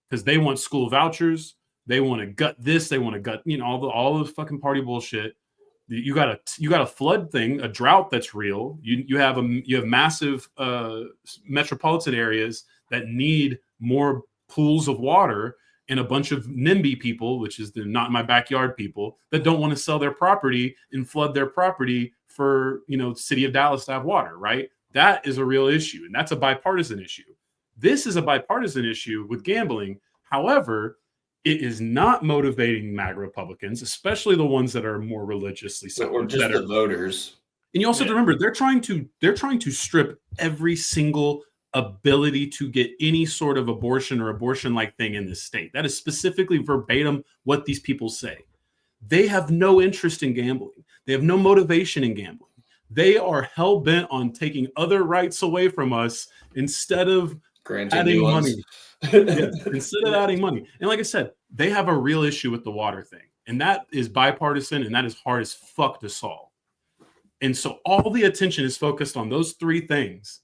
because they want school vouchers. They want to gut this. They want to gut, all the fucking party bullshit. You got a flood thing, a drought that's real. You have massive metropolitan areas that need more pools of water, and a bunch of NIMBY people, which is the not in my backyard people, that don't want to sell their property and flood their property for city of Dallas to have water, right? That is a real issue, and that's a bipartisan issue. This is a bipartisan issue with gambling. However, it is not motivating MAGA Republicans, especially the ones that are more religiously sound, or just the voters. And you also have to remember they're trying to strip every single ability to get any sort of abortion or abortion-like thing in this state. That is specifically verbatim what these people say. They have no interest in gambling. They have no motivation in gambling. They are hell-bent on taking other rights away from us instead of adding money. Instead of adding money. And like I said, they have a real issue with the water thing. And that is bipartisan, and that is hard as fuck to solve. And so all the attention is focused on those three things,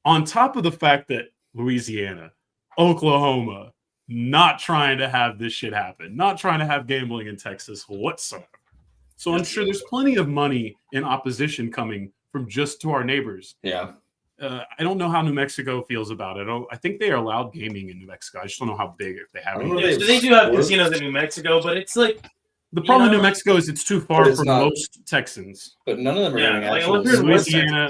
on top of the fact that Louisiana, Oklahoma, not trying to have this shit happen, not trying to have gambling in Texas whatsoever. So I'm sure there's plenty of money in opposition coming from just to our neighbors. Yeah. I don't know how New Mexico feels about it. I think they are allowed gaming in New Mexico. I just don't know how big, if they have it. Yeah, so they do have casinos in New Mexico, but it's like the problem in New Mexico is it's too far for most Texans. But none of them are doing actual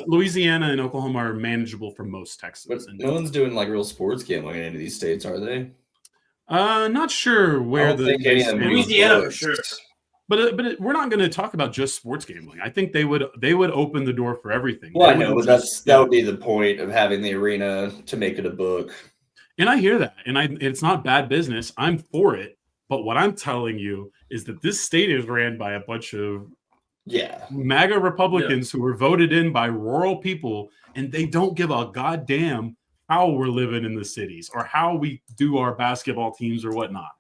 Louisiana and Oklahoma are manageable for most Texans. But no one's doing like real sports gambling in any of these states, are they? Not sure where Louisiana for sure. But we're not going to talk about just sports gambling. I think they would open the door for everything. Well, I know, but that would be the point of having the arena, to make it a book. And I hear that, and it's not bad business. I'm for it. But what I'm telling you is that this state is ran by a bunch of MAGA Republicans who were voted in by rural people, and they don't give a goddamn how we're living in the cities or how we do our basketball teams or whatnot.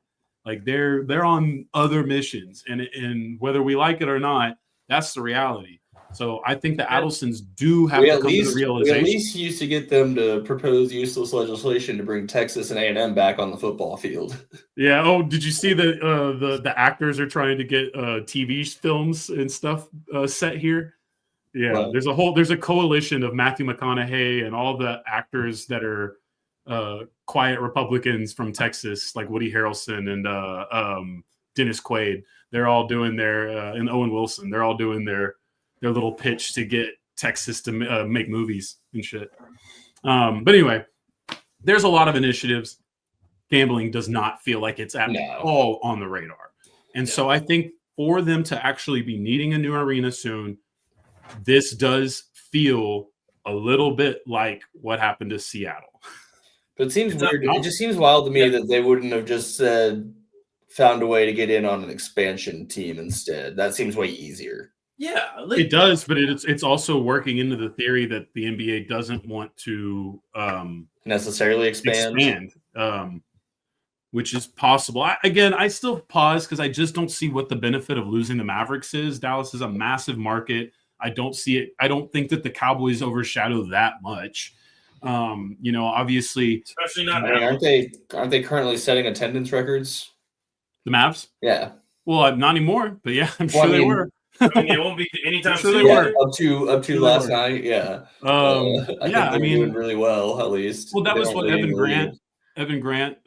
Like they're on other missions, and whether we like it or not, that's the reality. So I think the Adelsons do have to come to the realization. We at least used to get them to propose useless legislation to bring Texas and A&M back on the football field. Yeah. Oh, did you see that the actors are trying to get TV films and stuff set here? Yeah. Wow. There's a coalition of Matthew McConaughey and all the actors that are quiet Republicans from Texas, like Woody Harrelson and Dennis Quaid. They're all doing and Owen Wilson. They're all doing their little pitch to get Texas to make movies and shit. But anyway, there's a lot of initiatives. Gambling does not feel like it's at all on the radar. And so I think for them to actually be needing a new arena soon, this does feel a little bit like what happened to Seattle. But it seems weird. It just seems wild to me that they wouldn't have just found a way to get in on an expansion team instead. That seems way easier. Yeah, it does, but it's also working into the theory that the NBA doesn't want to necessarily expand, which is possible. I still pause because I just don't see what the benefit of losing the Mavericks is. Dallas is a massive market. I don't see it. I don't think that the Cowboys overshadow that much. Obviously, especially not. Aren't they currently setting attendance records? The Mavs? Yeah. Well, not anymore, but yeah, I'm sure they were. It won't be anytime soon. Yeah, up to last night. Yeah. I mean, doing really well at least. Well, that was what Evan Grant,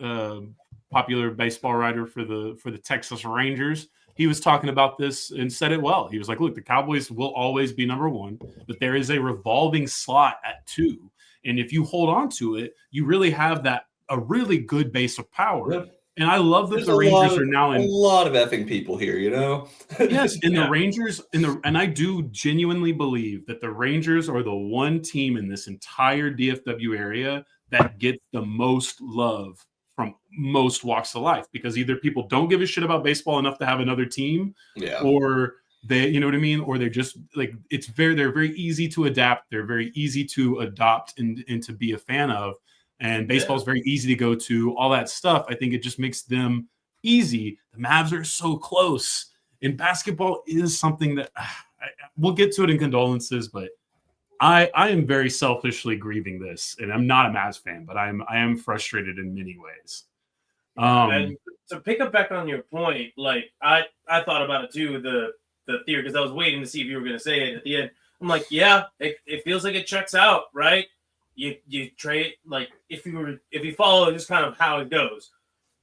popular baseball writer for the Texas Rangers, he was talking about this and said it well. He was like, "Look, the Cowboys will always be number one, but there is a revolving slot at 2, and if you hold on to it, you really have a really good base of power." Yep. And I love that the Rangers are now in a lot of effing people here, Yes, and the Rangers and I do genuinely believe that the Rangers are the one team in this entire DFW area that gets the most love from most walks of life, because either people don't give a shit about baseball enough to have another team, or they, you know what I mean, or they're just like, they're very easy to adapt, they're very easy to adopt and to be a fan of, and baseball is very easy to go to, all that stuff. I think it just makes them easy. The Mavs are so close, and basketball is something that we'll get to it in condolences, but I am very selfishly grieving this, and I'm not a Mavs fan, but I am frustrated in many ways. And to pick up back on your point, like I thought about it too, the theory, because I was waiting to see if you were going to say it at the end. I'm like, yeah, it feels like it checks out, right? You trade, like, if you follow just kind of how it goes,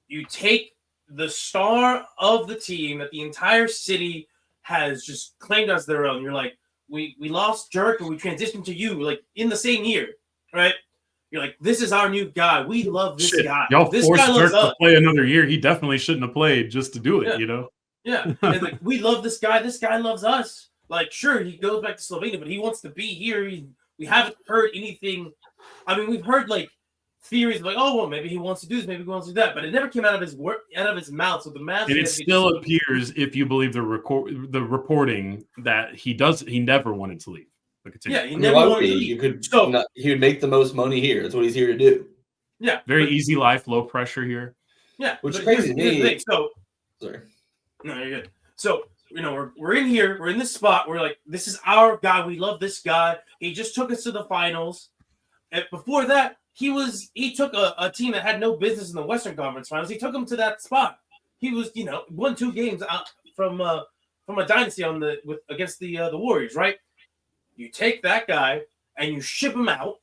you take the star of the team that the entire city has just claimed as their own. You're like, we lost Jerk and we transitioned to you, like, in the same year, right? You're like, this is our new guy. We love this guy. Y'all this forced guy Dirk loves to play another year. He definitely shouldn't have played just to do it, you know? Yeah. And like, we love this guy. This guy loves us. Like, sure, he goes back to Slovenia, but he wants to be here. We haven't heard anything. I mean, we've heard like theories like, oh, well, maybe he wants to do this, maybe he wants to do that, but it never came out of his mouth. So the Mavs, and it still appears, if you believe the reporting, that he never wanted to leave. Yeah, he never wanted to leave. He would make the most money here. That's what he's here to do. Yeah, very easy life, low pressure here. Yeah, which is crazy to me. So, sorry. No, you're good. So, you know, we're in here. We're in this spot. We're like, this is our guy. We love this guy. He just took us to the finals. And before that, he took a team that had no business in the Western Conference Finals. He took them to that spot. He was, you know, won 2 games from a dynasty against the Warriors, right? You take that guy and you ship him out.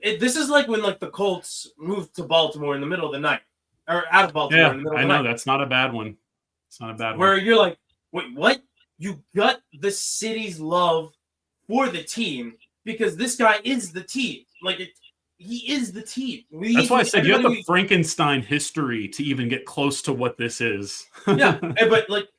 This is like when like the Colts moved to Baltimore in the middle of the night, or out of Baltimore in the middle of the night. I know, that's not a bad one. It's not a bad one. Where you're like, wait, what? You got the city's love for the team because this guy is the team. Like, he is the team. That's why I said you have the Frankenstein history to even get close to what this is. Yeah, but like,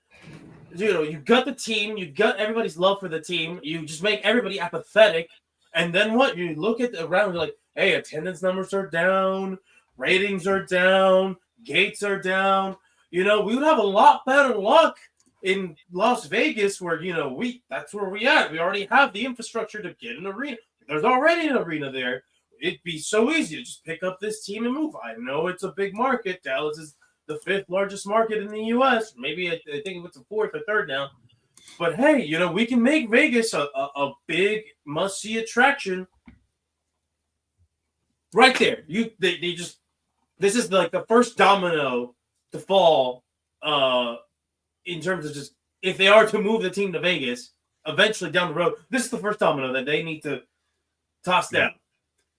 you know, you got the team, you got everybody's love for the team. You just make everybody apathetic, and then what? You look at the round, you're like, hey, attendance numbers are down, ratings are down, gates are down. You know, we would have a lot better luck in Las Vegas, where, you know, that's where we at. We already have the infrastructure to get an arena. There's already an arena there. It'd be so easy to just pick up this team and move. I know it's a big market. Dallas is the 5th largest market in the U.S. Maybe I think it's the 4th or 3rd now. But hey, you know, we can make Vegas a big must-see attraction. Right there. They just, this is like the first domino to fall in terms of just, if they are to move the team to Vegas eventually down the road, this is the first domino that they need to toss down.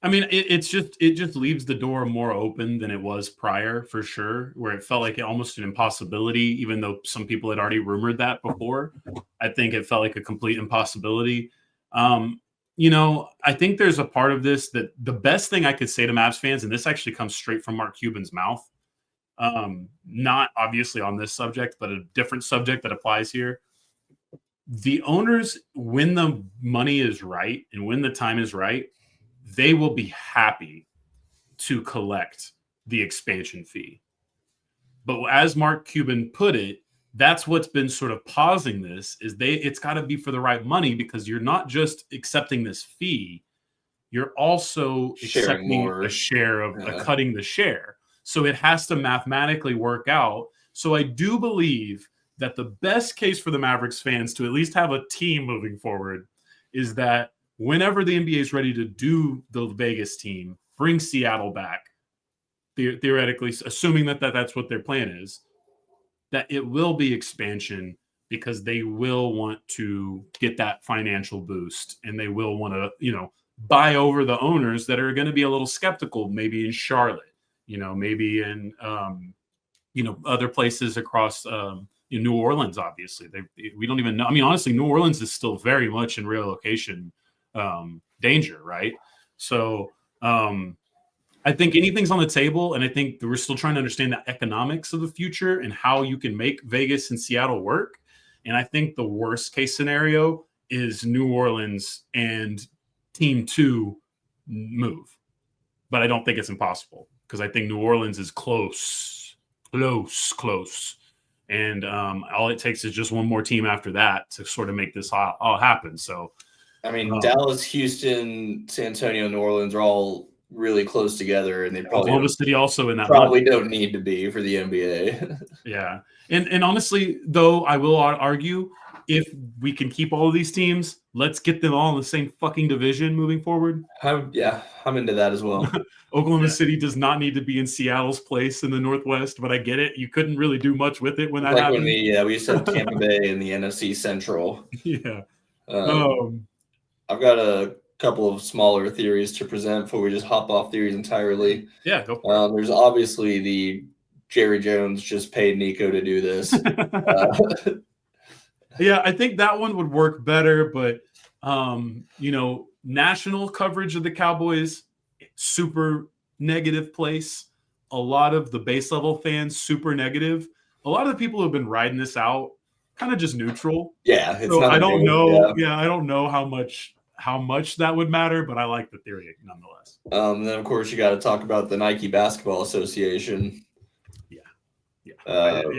I mean, it just leaves the door more open than it was prior, for sure, where it felt like almost an impossibility, even though some people had already rumored that before. I think it felt like a complete impossibility. You know, I think there's a part of this that the best thing I could say to Mavs fans, and this actually comes straight from Mark Cuban's mouth, not obviously on this subject, but a different subject that applies here. The owners, when the money is right and when the time is right, they will be happy to collect the expansion fee. But as Mark Cuban put it, that's what's been sort of pausing this, is it's got to be for the right money, because you're not just accepting this fee, you're also accepting a share of cutting the share. So it has to mathematically work out. So I do believe that the best case for the Mavericks fans to at least have a team moving forward is that whenever the NBA is ready to do the Vegas team, bring Seattle back, theoretically, assuming that's what their plan is, that it will be expansion, because they will want to get that financial boost, and they will want to, you know, buy over the owners that are going to be a little skeptical, maybe in Charlotte, you know, maybe in, you know, other places across New Orleans, obviously. We don't even know. I mean, honestly, New Orleans is still very much in relocation danger, right? So I think anything's on the table, and I think we're still trying to understand the economics of the future and how you can make Vegas and Seattle work. And I think the worst case scenario is New Orleans and Team 2 move, but I don't think it's impossible. because I think New Orleans is close. And all it takes is just one more team after that to sort of make this all happen. So, I mean, Dallas, Houston, San Antonio, New Orleans are all really close together, and they probably Oklahoma City also in that don't need to be for the NBA. Yeah, and honestly, though, I will argue if we can keep all of these teams, let's get them all in the same fucking division moving forward. I'm into that as well. Oklahoma City does not need to be in Seattle's place in the Northwest, but I get it. You couldn't really do much with it when that happened. When we said Tampa Bay in the NFC Central. Yeah. I've got a couple of smaller theories to present before we just hop off theories entirely. Yeah, go for it. There's obviously the Jerry Jones just paid Nico to do this. Yeah, I think that one would work better, but national coverage of the Cowboys, super negative place. A lot of the base level fans, super negative. A lot of the people who have been riding this out, kind of just neutral. Yeah, so I don't know. Yeah, I don't know how much that would matter, but I like the theory nonetheless. Then of course you got to talk about the Nike Basketball Association. Yeah,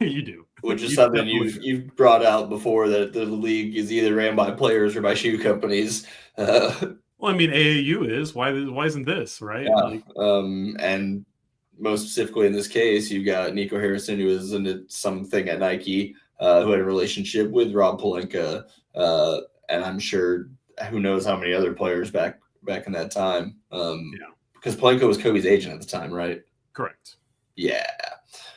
you do. Which is something you've brought out before, that the league is either ran by players or by shoe companies. Well, I mean, AAU is. Why isn't this, right? Yeah. And most specifically in this case, you've got Nico Harrison, who is into something at Nike, who had a relationship with Rob Pelinka, and I'm sure who knows how many other players back in that time. Because Pelinka was Kobe's agent at the time, right? Correct. Yeah.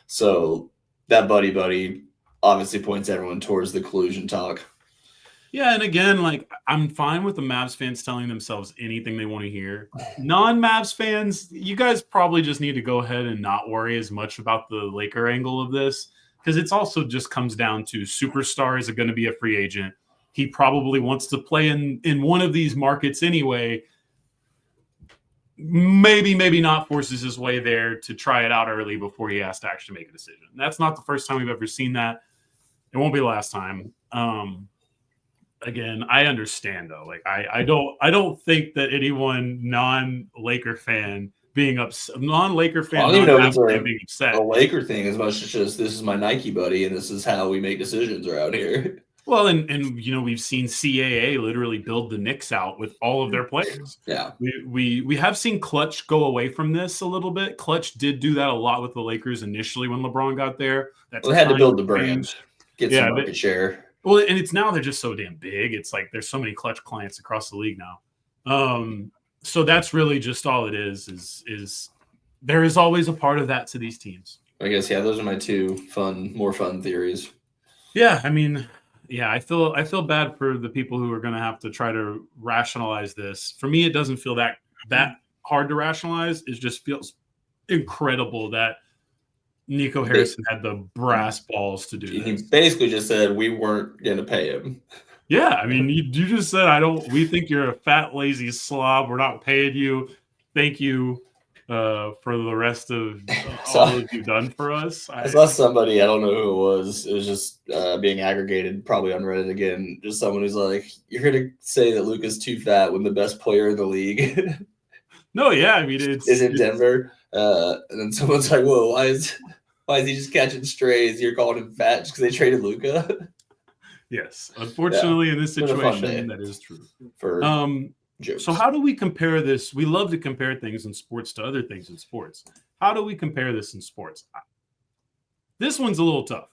So that buddy obviously points everyone towards the collusion talk. Yeah, and again, I'm fine with the Mavs fans telling themselves anything they want to hear. Non-Mavs fans, you guys probably just need to go ahead and not worry as much about the Laker angle of this, because it's also just comes down to superstar is going to be a free agent. He probably wants to play in one of these markets anyway. Maybe not forces his way there to try it out early before he has to actually make a decision. That's not the first time we've ever seen that. It won't be the last time. Again, I understand though. I don't think that anyone non-Laker fan being upset, non-Laker fan, I don't even know if it's being upset. A Laker thing as much as just this is my Nike buddy and this is how we make decisions around here. Well, and we've seen CAA literally build the Knicks out with all of their players. Yeah, we have seen Clutch go away from this a little bit. Clutch did do that a lot with the Lakers initially when LeBron got there. They had to build the brand, get some market share. Well, and it's now they're just so damn big. It's like there's so many Clutch clients across the league now. So that's really just all it is there is always a part of that to these teams. I guess those are my two more fun theories. Yeah, I mean. Yeah, I feel bad for the people who are going to have to try to rationalize this. For me, it doesn't feel that hard to rationalize. It just feels incredible that Nico Harrison had the brass balls to do this. He basically just said we weren't going to pay him. Yeah, I mean, you just said we think you're a fat, lazy slob. We're not paying you. Thank you for the rest of all that you've done for us. I saw somebody, I don't know who it was just being aggregated, probably on Reddit again, just someone who's like, you're going to say that Luka's too fat when the best player in the league no, yeah, I mean, is in Denver. And then someone's like, whoa, why is he just catching strays? You're calling him fat just because they traded Luka? Yes, unfortunately, in this situation, that is true. Jokes. So how do we compare this? We love to compare things in sports to other things in sports. How do we compare this in sports? This one's a little tough.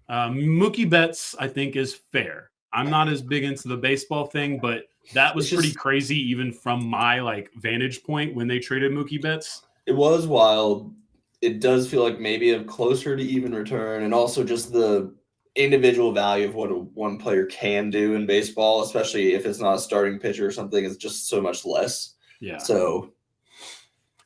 Mookie Betts, I think, is fair. I'm not as big into the baseball thing, but that was pretty crazy even from my vantage point when they traded Mookie Betts. It was wild. It does feel like maybe a closer to even return, and also just the individual value of what one player can do in baseball, especially if it's not a starting pitcher or something, is just so much less. Yeah. So,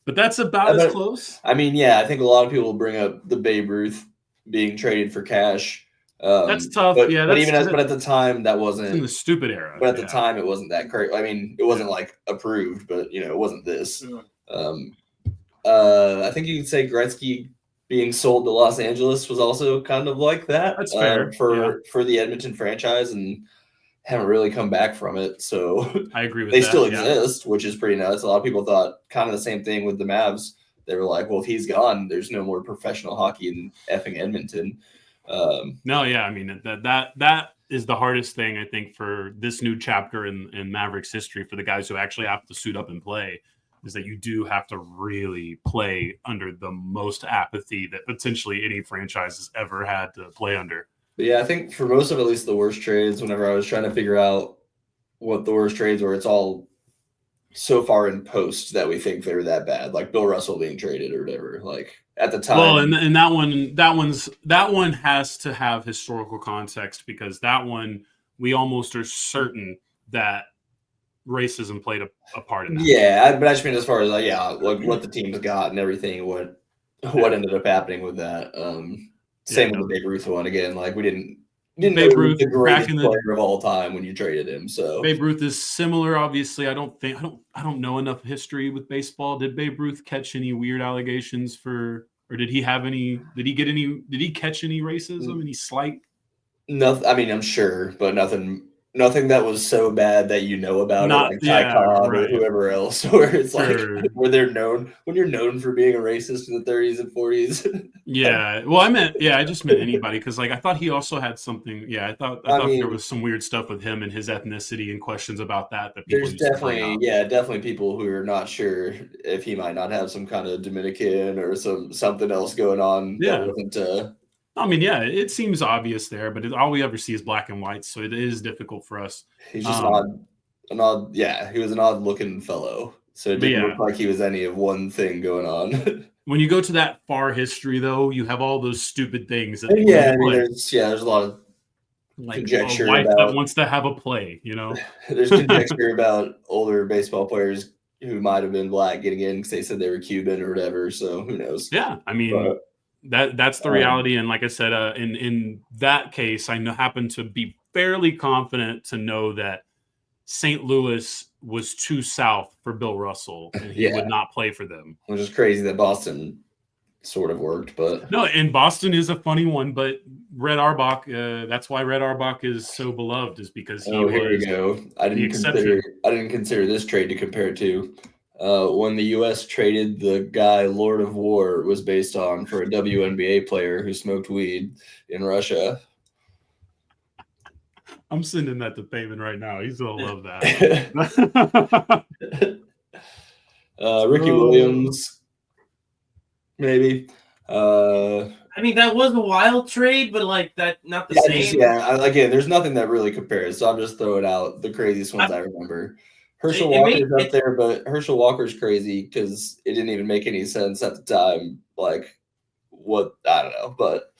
but that's about as close. I mean, yeah, I think a lot of people bring up the Babe Ruth being traded for cash. That's tough. But yeah, but at the time that wasn't in the stupid era. But at the time it wasn't that crazy. I mean, it wasn't approved, but it wasn't this. I think you could say Gretzky being sold to Los Angeles was also kind of like that. That's fair for the Edmonton franchise, and haven't really come back from it. So I agree with they that. still exist, which is pretty nuts. A lot of people thought kind of the same thing with the Mavs. they were like, well, if he's gone, there's no more professional hockey in effing Edmonton. No, yeah, I mean that is the hardest thing I think for this new chapter in Mavericks history for the guys who actually have to suit up and play, is that you do have to really play under the most apathy that potentially any franchise has ever had to play under. But yeah, I think for most of at least the worst trades, whenever I was trying to figure out what the worst trades were, it's all so far in post that we think they were that bad, like Bill Russell being traded or whatever. Like at the time, well, and that one has to have historical context, because that one we almost are certain that racism played a part in that. Yeah, but I just mean as far as like what the team's got and everything, what ended up happening with that. Same with the Babe Ruth one again. Like we didn't know Babe Ruth, the greatest back in player of all time when you traded him. So Babe Ruth is similar, obviously. I don't know enough history with baseball. Did Babe Ruth catch any weird allegations or did he catch any racism, any slight? Nothing. I mean, I'm sure, but nothing that was so bad that you know about it, like Ty Cobb or whoever else, where it's like when you're known for being a racist in the 30s and 40s. Yeah, well, I just meant anybody, because like I thought he also had something. Yeah, I thought there was some weird stuff with him and his ethnicity and questions about that people there's definitely people who are not sure if he might not have some kind of Dominican or something else going on. Yeah. That wasn't, I mean, yeah, it seems obvious there, but all we ever see is black and white, so it is difficult for us. He's just an odd. Yeah, he was an odd-looking fellow, so it didn't look like he was any of one thing going on. When you go to that far history, though, you have all those stupid things. That there's a lot of conjecture a wife about that wants to have a play. There's conjecture about older baseball players who might have been black getting in because they said they were Cuban or whatever. So who knows? Yeah, I mean. That's the reality, and like I said, in that case, I happen to be fairly confident to know that St. Louis was too south for Bill Russell, and he would not play for them. Which is crazy that Boston sort of worked, but no, and Boston is a funny one. But Red Auerbach, that's why Red Auerbach is so beloved, is because he was. Here we go. I didn't consider this trade to compare to. When the U.S. traded the guy Lord of War was based on for a WNBA player who smoked weed in Russia. I'm sending that to Payman right now. He's going to love that. Ricky Williams, maybe. I mean, that was a wild trade, but like that, not the same. Again, there's nothing that really compares, so I'm just throwing out the craziest ones I remember. Herschel Walker's up there, but Herschel Walker's crazy because it didn't even make any sense at the time. Like, what? I don't know, but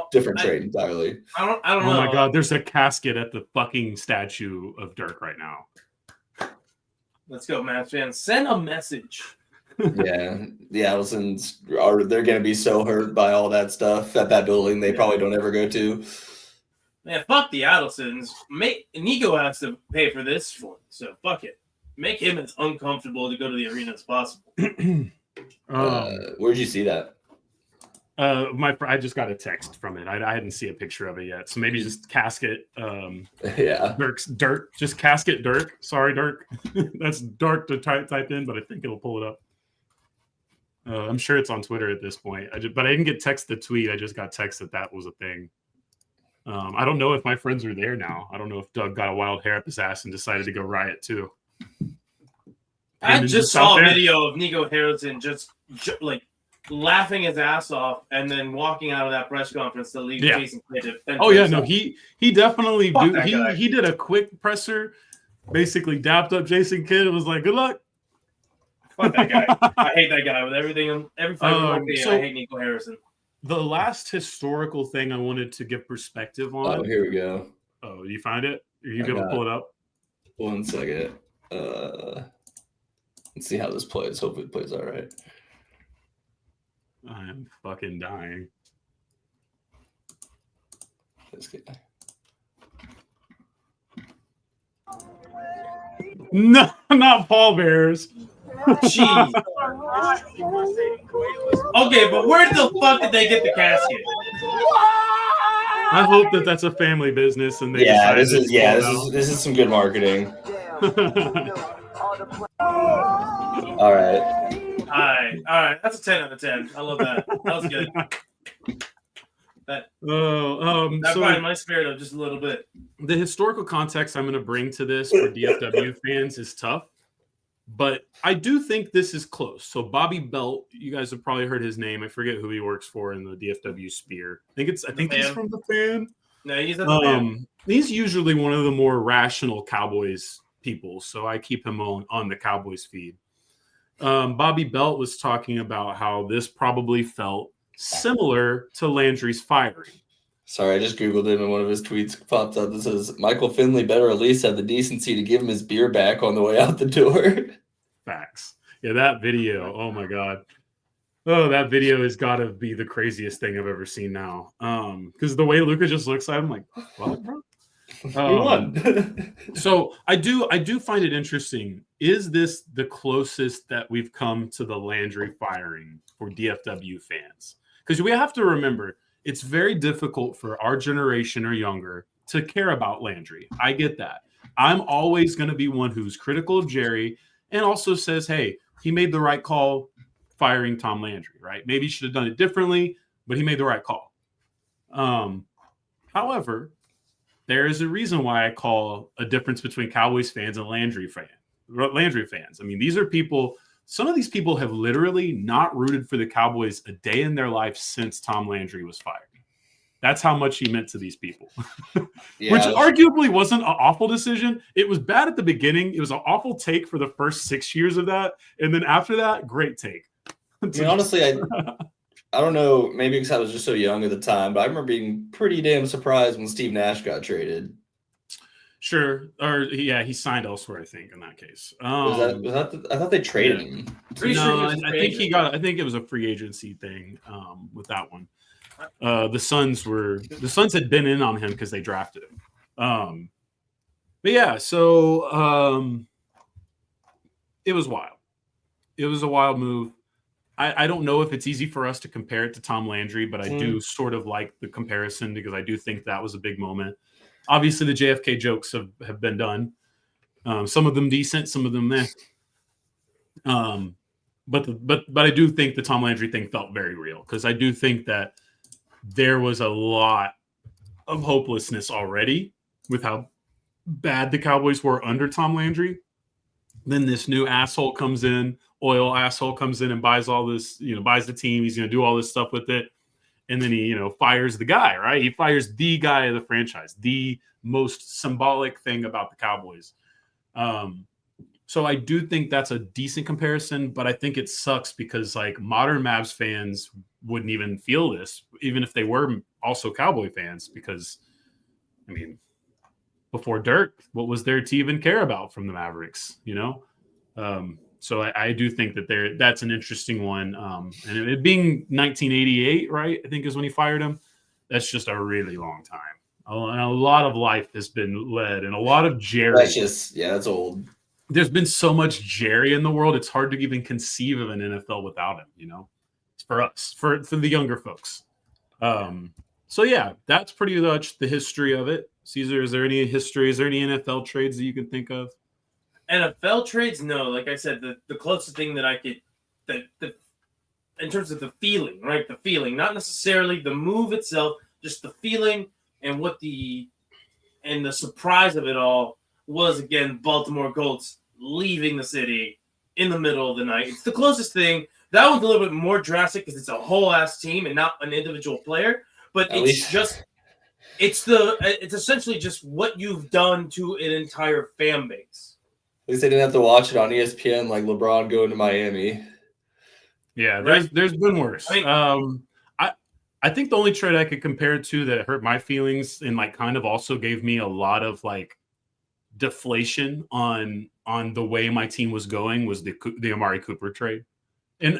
different trade entirely. I don't know. Oh my God, there's a casket at the fucking statue of Dirk right now. Let's go, Mavs fans. Send a message. Yeah, the Addisons they're going to be so hurt by all that stuff at that building. They probably don't ever go to. Man, fuck the Addisons. Nico has to pay for this one, so fuck it. Make him as uncomfortable to go to the arena as possible. Where'd you see that? I just got a text from it. I didn't see a picture of it yet, so maybe just casket. Dirk. Just casket Dirk. Sorry, Dirk. That's dark to type in, but I think it'll pull it up. I'm sure it's on Twitter at this point. But I didn't get text the tweet. I just got text that was a thing. I don't know if my friends are there now. I don't know if Doug got a wild hair up his ass and decided to go riot too. I just saw a video of Nico Harrison just like laughing his ass off and then walking out of that press conference to leave Jason Kidd to defend himself. He definitely he did a quick presser, basically dapped up Jason Kidd and was like, "Good luck." Fuck that guy. I hate that guy with everything. I hate Nico Harrison. The last historical thing I wanted to get perspective on. Oh, here we go. Oh, you find it? Are you able to pull it up? 1 second. Let's see how this plays. Hopefully it plays all right. I am fucking dying. This guy. No, not pallbearers. Jeez. Okay, but where the fuck did they get the casket? I hope that's a family business, and they this is some good marketing. All right. All right. That's a 10 out of 10. I love that. That was good. That brought my spirit up just a little bit. The historical context I'm going to bring to this for DFW fans is tough, but I do think this is close. So Bobby Belt, you guys have probably heard his name. I forget who he works for in the DFW Spear. I think he's from the Fan. No, he's at the Fan. He's usually one of the more rational Cowboys people, so I keep him on the Cowboys feed. Bobby Belt was talking about how this probably felt similar to Landry's firing. Sorry, I just Googled him and one of his tweets popped up that says, Michael Finley better at least have the decency to give him his beer back on the way out the door. Facts. Yeah, that video. Oh, my God. Oh, that video has got to be the craziest thing I've ever seen now. Because the way Luka just looks at him, like, what, bro? So I do find it interesting. Is this the closest that we've come to the Landry firing for DFW fans? Because we have to remember, it's very difficult for our generation or younger to care about Landry. I get that. I'm always going to be one who's critical of Jerry and also says, hey, he made the right call firing Tom Landry, right? Maybe he should have done it differently, but he made the right call. However, there is a reason why I call a difference between Cowboys fans and Landry fans. I mean, these are people, some of these people have literally not rooted for the Cowboys a day in their life since Tom Landry was fired. That's how much he meant to these people, which arguably wasn't an awful decision. It was bad at the beginning. It was an awful take for the first 6 years of that. And then after that, great take. I mean, honestly, I don't know, maybe because I was just so young at the time, but I remember being pretty damn surprised when Steve Nash got traded. Sure. Or, yeah, he signed elsewhere, I think, in that case. I thought they traded him. I think it was a free agency thing with that one. The Suns had been in on him because they drafted him. But yeah, so it was wild. It was a wild move. I don't know if it's easy for us to compare it to Tom Landry, but I do sort of like the comparison because I do think that was a big moment. Obviously, the JFK jokes have been done. Some of them decent, some of them meh. But I do think the Tom Landry thing felt very real because I do think that there was a lot of hopelessness already with how bad the Cowboys were under Tom Landry. Then this new asshole comes in, oil asshole comes in and buys all this, buys the team. He's going to do all this stuff with it. And then he, fires the guy, right? He fires the guy of the franchise, the most symbolic thing about the Cowboys. So I do think that's a decent comparison, but I think it sucks because like modern Mavs fans wouldn't even feel this, even if they were also Cowboy fans, because I mean, before Dirk, what was there to even care about from the Mavericks, So I do think that that's an interesting one. And it being 1988, right, I think is when he fired him. That's just a really long time. And a lot of life has been led and a lot of Jerry. That's old. There's been so much Jerry in the world. It's hard to even conceive of an NFL without him, It's for us, for the younger folks. So yeah, that's pretty much the history of it. Caesar, is there any history? Is there any NFL trades that you can think of? NFL trades? No. Like I said, the closest thing that I could, in terms of the feeling, right? The feeling, not necessarily the move itself, just the feeling and the surprise of it all was, again, Baltimore Colts leaving the city in the middle of the night. It's the closest thing. That one's a little bit more drastic because it's a whole ass team and not an individual player. But it's essentially just what you've done to an entire fan base. At least they didn't have to watch it on ESPN like LeBron going to Miami. Yeah, there's been worse. I think the only trade I could compare it to that hurt my feelings and like kind of also gave me a lot of like deflation on the way my team was going was the Amari Cooper trade. And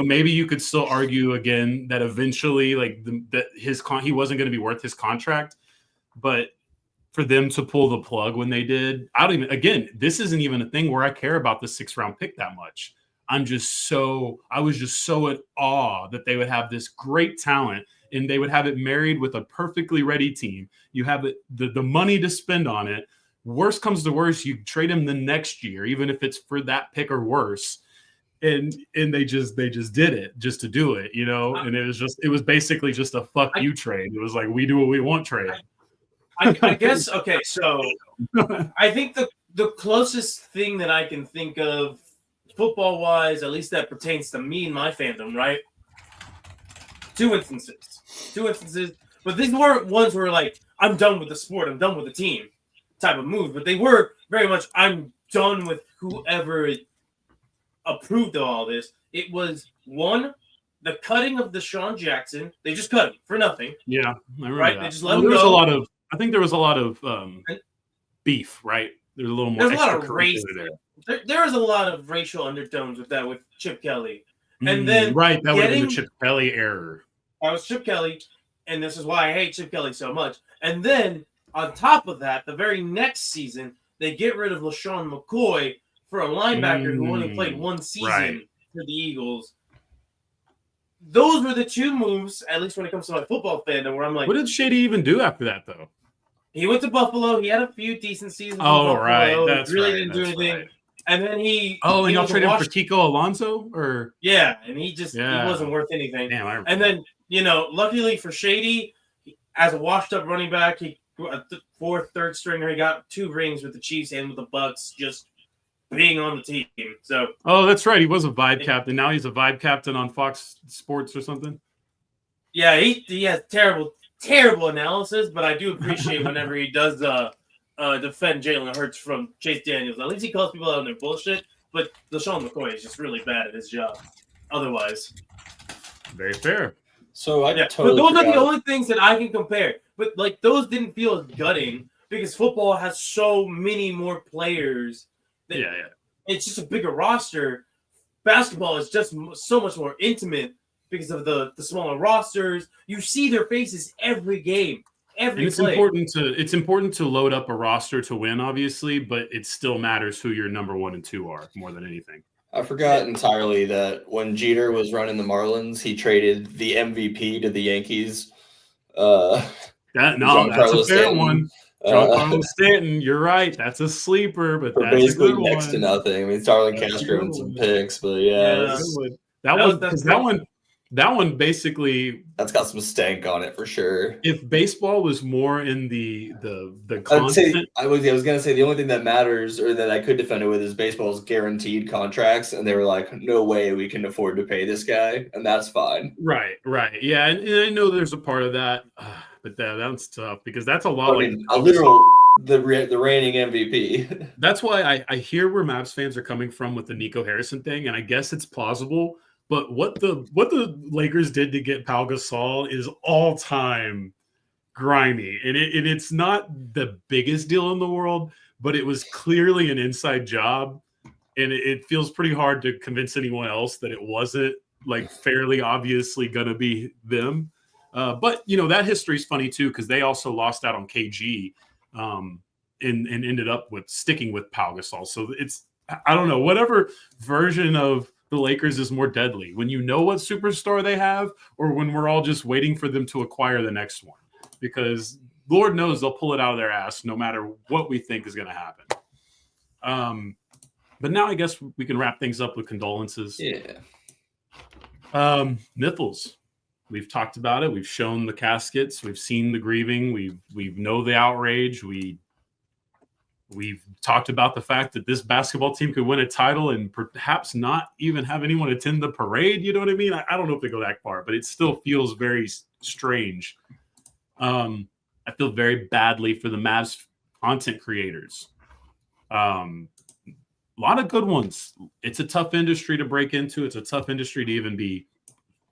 maybe you could still argue again that eventually like he wasn't going to be worth his contract, but for them to pull the plug when they did, this isn't even a thing where I care about the 6th round pick that much. I was just so at awe that they would have this great talent and they would have it married with a perfectly ready team. You have the money to spend on it. Worst comes to worst, you trade him the next year, even if it's for that pick or worse. and they just did it just to do it, you know. And it was basically just a fuck you trade. It was like, we do what we want trade. I guess okay. So I think the closest thing that I can think of, football wise, at least that pertains to me and my fandom, right? Two instances, but these weren't ones where like I'm done with the sport, I'm done with the team type of move, but they were very much I'm done with whoever approved of all this. It was one, the cutting of Deshaun Jackson. They just cut him for nothing. Yeah, I remember right. That. They just let him go. I think there was a lot of beef, right? There's a little more. There's a lot of race there. There is a lot of racial undertones with that with Chip Kelly, and then right, that would have been the Chip Kelly error. I was Chip Kelly, and this is why I hate Chip Kelly so much. And then on top of that, the very next season, they get rid of LaShawn McCoy for a linebacker who only played one season for the Eagles. Those were the two moves, at least when it comes to my football fandom, where I'm like, what did Shady even do after that, though? He went to Buffalo. He had a few decent seasons. Oh, right. That's really didn't do anything. Right. And then he. Oh, and y'all traded him for Kiko Alonso? Or yeah, and he wasn't worth anything. Damn, and then, luckily for Shady, as a washed-up running back, he fourth, third stringer, he got 2 rings with the Chiefs and with the Bucks, just being on the team. So. Oh, that's right. He was a vibe captain. Now he's a vibe captain on Fox Sports or something. Yeah, he has terrible analysis, but I do appreciate whenever he does defend Jalen Hurts from Chase Daniels. At least he calls people out on their bullshit, but LaShawn McCoy is just really bad at his job. Otherwise. Very fair. So but those are the only things that I can compare. But like those didn't feel as gutting because football has so many more players. It's just a bigger roster. Basketball is just so much more intimate because of the smaller rosters. You see their faces every game, every play. It's important to load up a roster to win, obviously, but it still matters who your number 1 and 2 are more than anything. I forgot entirely that when Jeter was running the Marlins, he traded the MVP to the Yankees. That's a fair one. Giancarlo Stanton, you're right. That's a sleeper, but that's basically next to nothing. I mean, Starlin Castro and some picks, but that one basically that's got some stank on it for sure. If baseball was more in the I was gonna say the only thing that matters or that I could defend it with is baseball's guaranteed contracts, and they were like, no way we can afford to pay this guy, and that's fine. Right, yeah, and I know there's a part of that, but that's tough because that's a lot. The reigning MVP. That's why I hear where Mavs fans are coming from with the Nico Harrison thing, and I guess it's plausible. But what the Lakers did to get Pau Gasol is all time grimy, and it's not the biggest deal in the world, but it was clearly an inside job, and it feels pretty hard to convince anyone else that it wasn't like fairly obviously gonna be them. But that history is funny too because they also lost out on KG, and ended up with sticking with Pau Gasol. So it's I don't know whatever version of the Lakers is more deadly when you know what superstar they have or when we're all just waiting for them to acquire the next one, because Lord knows they'll pull it out of their ass no matter what we think is going to happen. But now I guess we can wrap things up with condolences. Yeah. Nipples. We've talked about it. We've shown the caskets. We've seen the grieving. We know the outrage. We've talked about the fact that this basketball team could win a title and perhaps not even have anyone attend the parade. You know what I mean? I don't know if they go that far, but it still feels very strange. I feel very badly for the Mavs content creators. A lot of good ones. It's a tough industry to break into. It's a tough industry to even be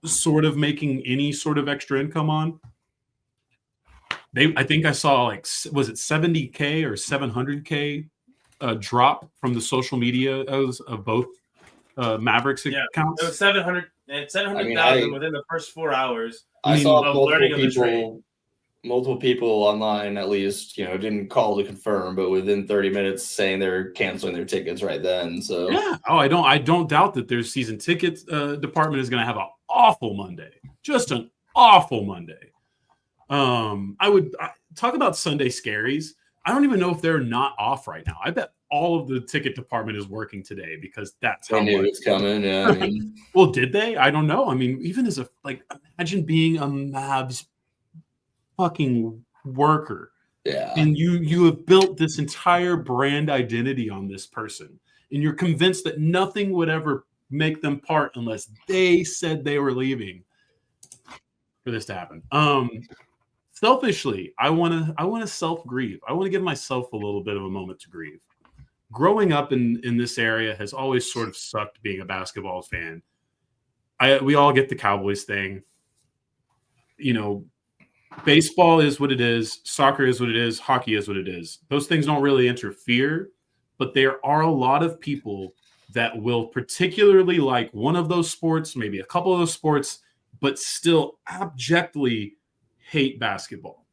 sort of making any sort of extra income on. I think I saw was it 70K or 700K drop from the social media of both Mavericks accounts? It was 700,000 within the first 4 hours. I saw multiple people online at least, didn't call to confirm, but within 30 minutes saying they're canceling their tickets right then. So yeah. Oh, I don't doubt that their season tickets department is going to have an awful Monday. Just an awful Monday. I would talk about Sunday scaries. I don't even know if they're not off right now. I bet all of the ticket department is working today because that's They how knew much it's coming. Yeah, I mean, well, did they? I don't know. I mean, even as a imagine being a Mavs fucking worker, and you have built this entire brand identity on this person, and you're convinced that nothing would ever make them part unless they said they were leaving for this to happen. Selfishly, I want to self grieve. I want to give myself a little bit of a moment to grieve. Growing up in this area has always sort of sucked being a basketball fan. We all get the Cowboys thing. You know, baseball is what it is. Soccer is what it is. Hockey is what it is. Those things don't really interfere, but there are a lot of people that will particularly like one of those sports, maybe a couple of those sports, but still abjectly hate basketball.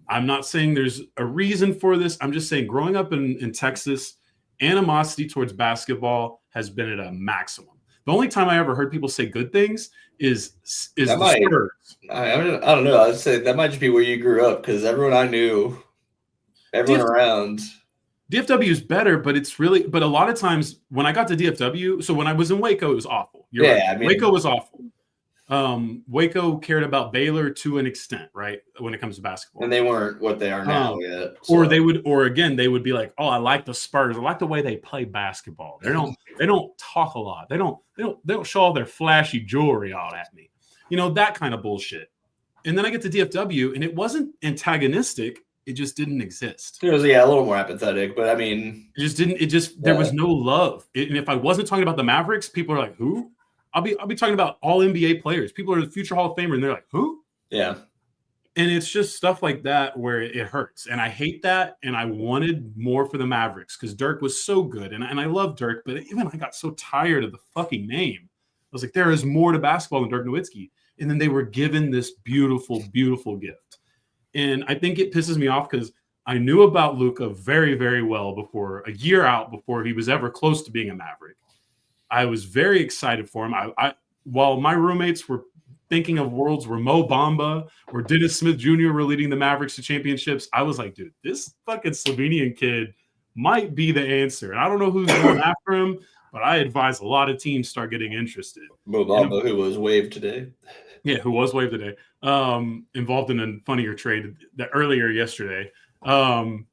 I'm not saying there's a reason for this. I'm just saying growing up in Texas, animosity towards basketball has been at a maximum. The only time I ever heard people say good things is the Spurs. I don't know. I'd say that might just be where you grew up because everyone I knew, everyone around. DFW is better, but a lot of times when I got to DFW, so when I was in Waco, it was awful. Right. I mean, Waco was awful. Waco cared about Baylor to an extent, right? When it comes to basketball, and they weren't what they are now yet. So. Or they would be like, "Oh, I like the Spurs. I like the way they play basketball. They don't talk a lot. They don't show all their flashy jewelry out at me, that kind of bullshit." And then I get to DFW, and it wasn't antagonistic. It just didn't exist. It was a little more apathetic, but I mean, it just didn't. It just there was no love. And if I wasn't talking about the Mavericks, people are like, "Who?" I'll be talking about all NBA players. People are the future Hall of Famer, and they're like, "Who?" Yeah. And it's just stuff like that where it hurts. And I hate that. And I wanted more for the Mavericks because Dirk was so good. And I love Dirk, but even I got so tired of the fucking name. I was like, there is more to basketball than Dirk Nowitzki. And then they were given this beautiful, beautiful gift. And I think it pisses me off because I knew about Luka very, very well before a year out before he was ever close to being a Maverick. I was very excited for him. While my roommates were thinking of worlds where Mo Bamba or Dennis Smith Jr. were leading the Mavericks to championships, I was like, dude, this fucking Slovenian kid might be the answer. And I don't know who's going after him, but I advise a lot of teams start getting interested. Mo Bamba, who was waived today. Yeah, who was waived today. Involved in a funnier trade earlier yesterday. And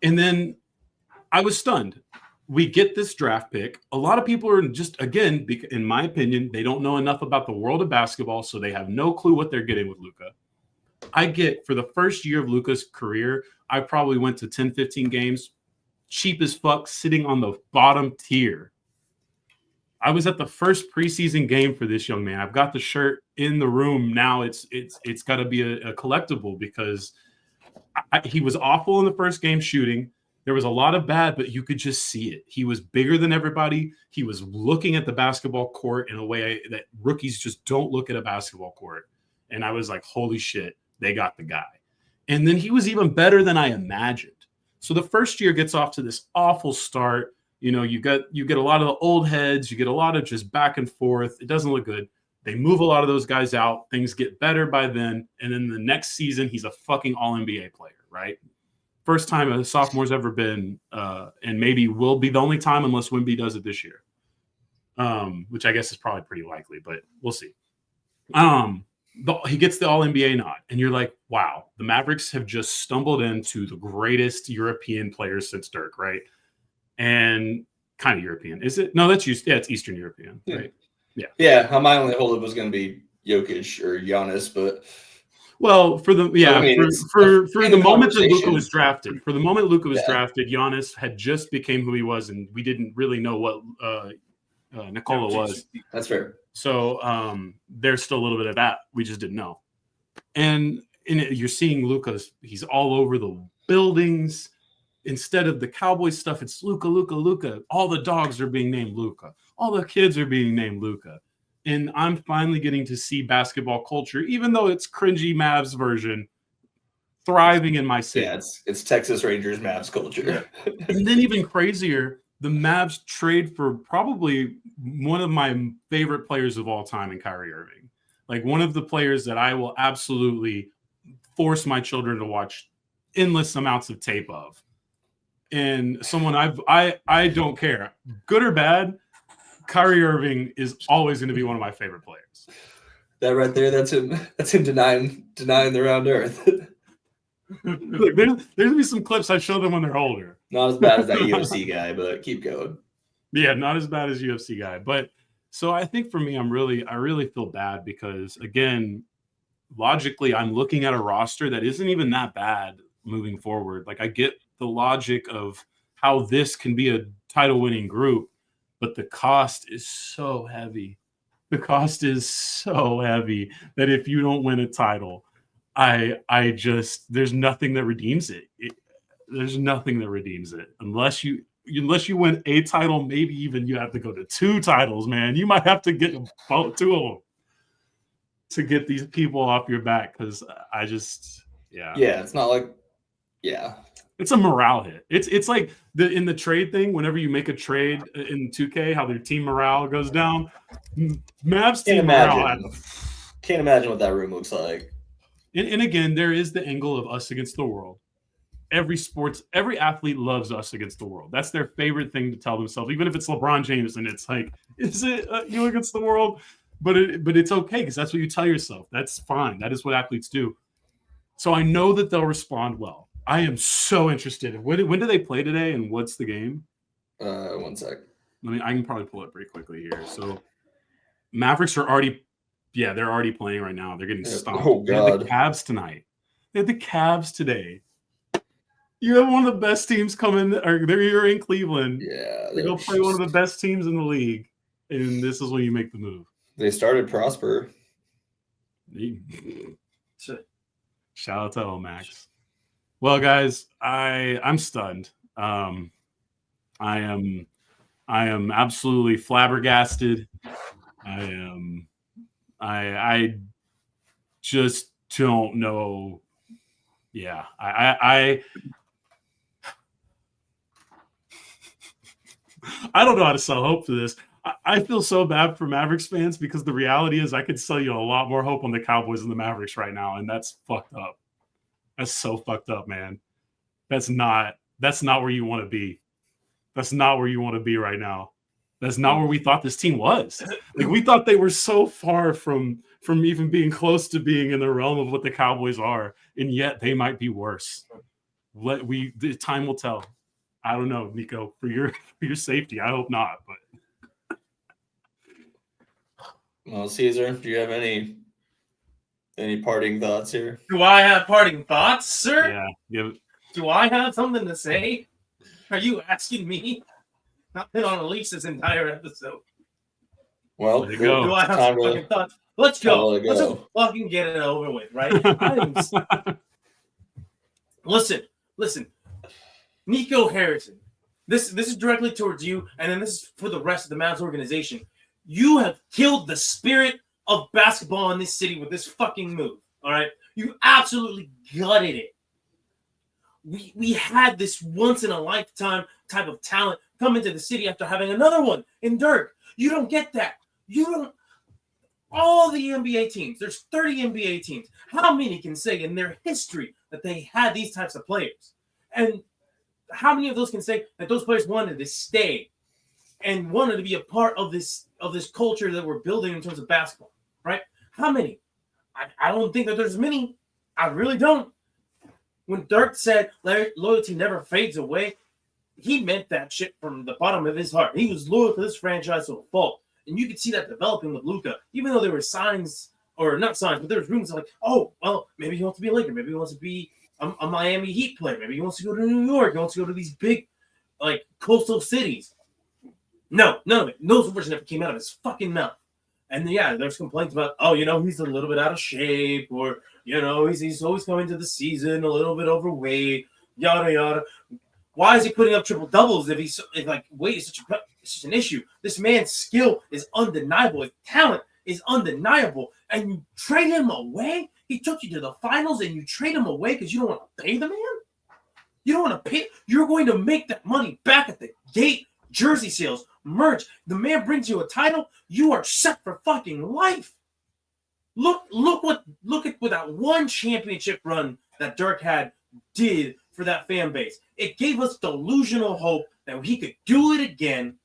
then I was stunned. We get this draft pick. A lot of people are just, again, in my opinion, they don't know enough about the world of basketball, so they have no clue what they're getting with Luka. I get, for the first year of Luka's career, I probably went to 10, 15 games, cheap as fuck, sitting on the bottom tier. I was at the first preseason game for this young man. I've got the shirt in the room now. It's got to be a collectible because he was awful in the first game shooting. There was a lot of bad, but you could just see it. He was bigger than everybody. He was looking at the basketball court in a way that rookies just don't look at a basketball court. And I was like, holy shit, they got the guy. And then he was even better than I imagined. So the first year gets off to this awful start. You get a lot of the old heads. You get a lot of just back and forth. It doesn't look good. They move a lot of those guys out. Things get better by then. And then the next season, he's a fucking all-NBA player, right? First time a sophomore's ever been, and maybe will be the only time unless Wemby does it this year, which I guess is probably pretty likely, but we'll see. He gets the All-NBA nod, and you're like, wow, the Mavericks have just stumbled into the greatest European players since Dirk, right? And kind of European. Is it? No, it's Eastern European, right? Yeah, my only holdup was going to be Jokic or Giannis, but... Well, for the moment that Luka was drafted, drafted, Giannis had just became who he was, and we didn't really know what Nikola was. That's fair. So there's still a little bit of that we just didn't know. And you're seeing Luka's; he's all over the buildings. Instead of the Cowboys stuff, it's Luka, Luka, Luka. All the dogs are being named Luka. All the kids are being named Luka. And I'm finally getting to see basketball culture, even though it's cringy Mavs version, thriving in my city. Yeah, it's Texas Rangers Mavs culture. And then even crazier, the Mavs trade for probably one of my favorite players of all time in Kyrie Irving. Like one of the players that I will absolutely force my children to watch endless amounts of tape of. and someone I don't care, good or bad, Kyrie Irving is always going to be one of my favorite players. That right there, that's him. That's him denying the round earth. Look, there's gonna be some clips I show them when they're older. Not as bad as that UFC guy, but keep going. Yeah, not as bad as UFC guy, but so I think for me, I really feel bad because again, logically, I'm looking at a roster that isn't even that bad moving forward. Like I get the logic of how this can be a title-winning group, but the cost is so heavy. The cost is so heavy that if you don't win a title, I just there's nothing that redeems it. There's nothing that redeems it unless you win a title. Maybe even you have to go to 2 titles, man. You might have to get 2 of them to get these people off your back because yeah, it's not like it's a morale hit. It's like in the trade thing. Whenever you make a trade in 2K, how their team morale goes down. Mavs team morale. Can't imagine what that room looks like. And again, there is the angle of us against the world. Every athlete loves us against the world. That's their favorite thing to tell themselves, even if it's LeBron James and it's like, is it you against the world? But it's okay because that's what you tell yourself. That's fine. That is what athletes do. So I know that they'll respond well. I am so interested. When do they play today and what's the game? 1 sec. I can probably pull it pretty quickly here. So Mavericks are already they're already playing right now. They're getting stopped. Oh, God. They have the Cavs tonight. They have the Cavs today. You have one of the best teams coming, or they're here in Cleveland. Yeah. They go play one of the best teams in the league, and this is when you make the move. They started Prosper. Shout out to Omax. Well, guys, I'm stunned. I am absolutely flabbergasted. I just don't know. Yeah, I don't know how to sell hope to this. I feel so bad for Mavericks fans because the reality is I could sell you a lot more hope on the Cowboys and the Mavericks right now, and that's fucked up. That's so fucked up, man. That's not where you want to be. That's not where you want to be right now. That's not where we thought this team was. Like we thought they were so far from even being close to being in the realm of what the Cowboys are, and yet they might be worse. The time will tell. I don't know, Nico, for your safety. I hope not, but well, Caesar, do you have any parting thoughts here? Do I have parting thoughts, sir? Yeah. Do I have something to say? Are you asking me? Not been on Elise this entire episode. Well, do I have some fucking thoughts? Let's go. Let's fucking get it over with, right? Listen. Nico Harrison. This is directly towards you, and then this is for the rest of the Mavs organization. You have killed the spirit of basketball in this city with this fucking move. All right, you absolutely gutted it. We had this once in a lifetime type of talent come into the city after having another one in Dirk. You don't get that. You don't. All the NBA teams, there's 30 NBA teams. How many can say in their history that they had these types of players? And how many of those can say that those players wanted to stay and wanted to be a part of this culture that we're building in terms of basketball, right? How many? I don't think that there's many. I really don't. When Dirk said loyalty never fades away, he meant that shit from the bottom of his heart. He was loyal to this franchise to a fault. And you could see that developing with Luka, even though there were signs, or not signs, but there was rumors like, oh, well, maybe he wants to be a Laker. Maybe he wants to be a Miami Heat player. Maybe he wants to go to New York. He wants to go to these big, like, coastal cities. No, none of it. Those words never came out of his fucking mouth. And yeah, there's complaints about, oh, he's a little bit out of shape, or, he's always coming to the season a little bit overweight, yada, yada. Why is he putting up triple doubles if weight is such an issue? This man's skill is undeniable. His talent is undeniable. And you trade him away? He took you to the finals and you trade him away because you don't want to pay the man? You don't want to pay? You're going to make that money back at the gate. Jersey sales, merch. The man brings you a title. You are set for fucking life. Look at what that one championship run that Dirk had did for that fan base. It gave us delusional hope that he could do it again.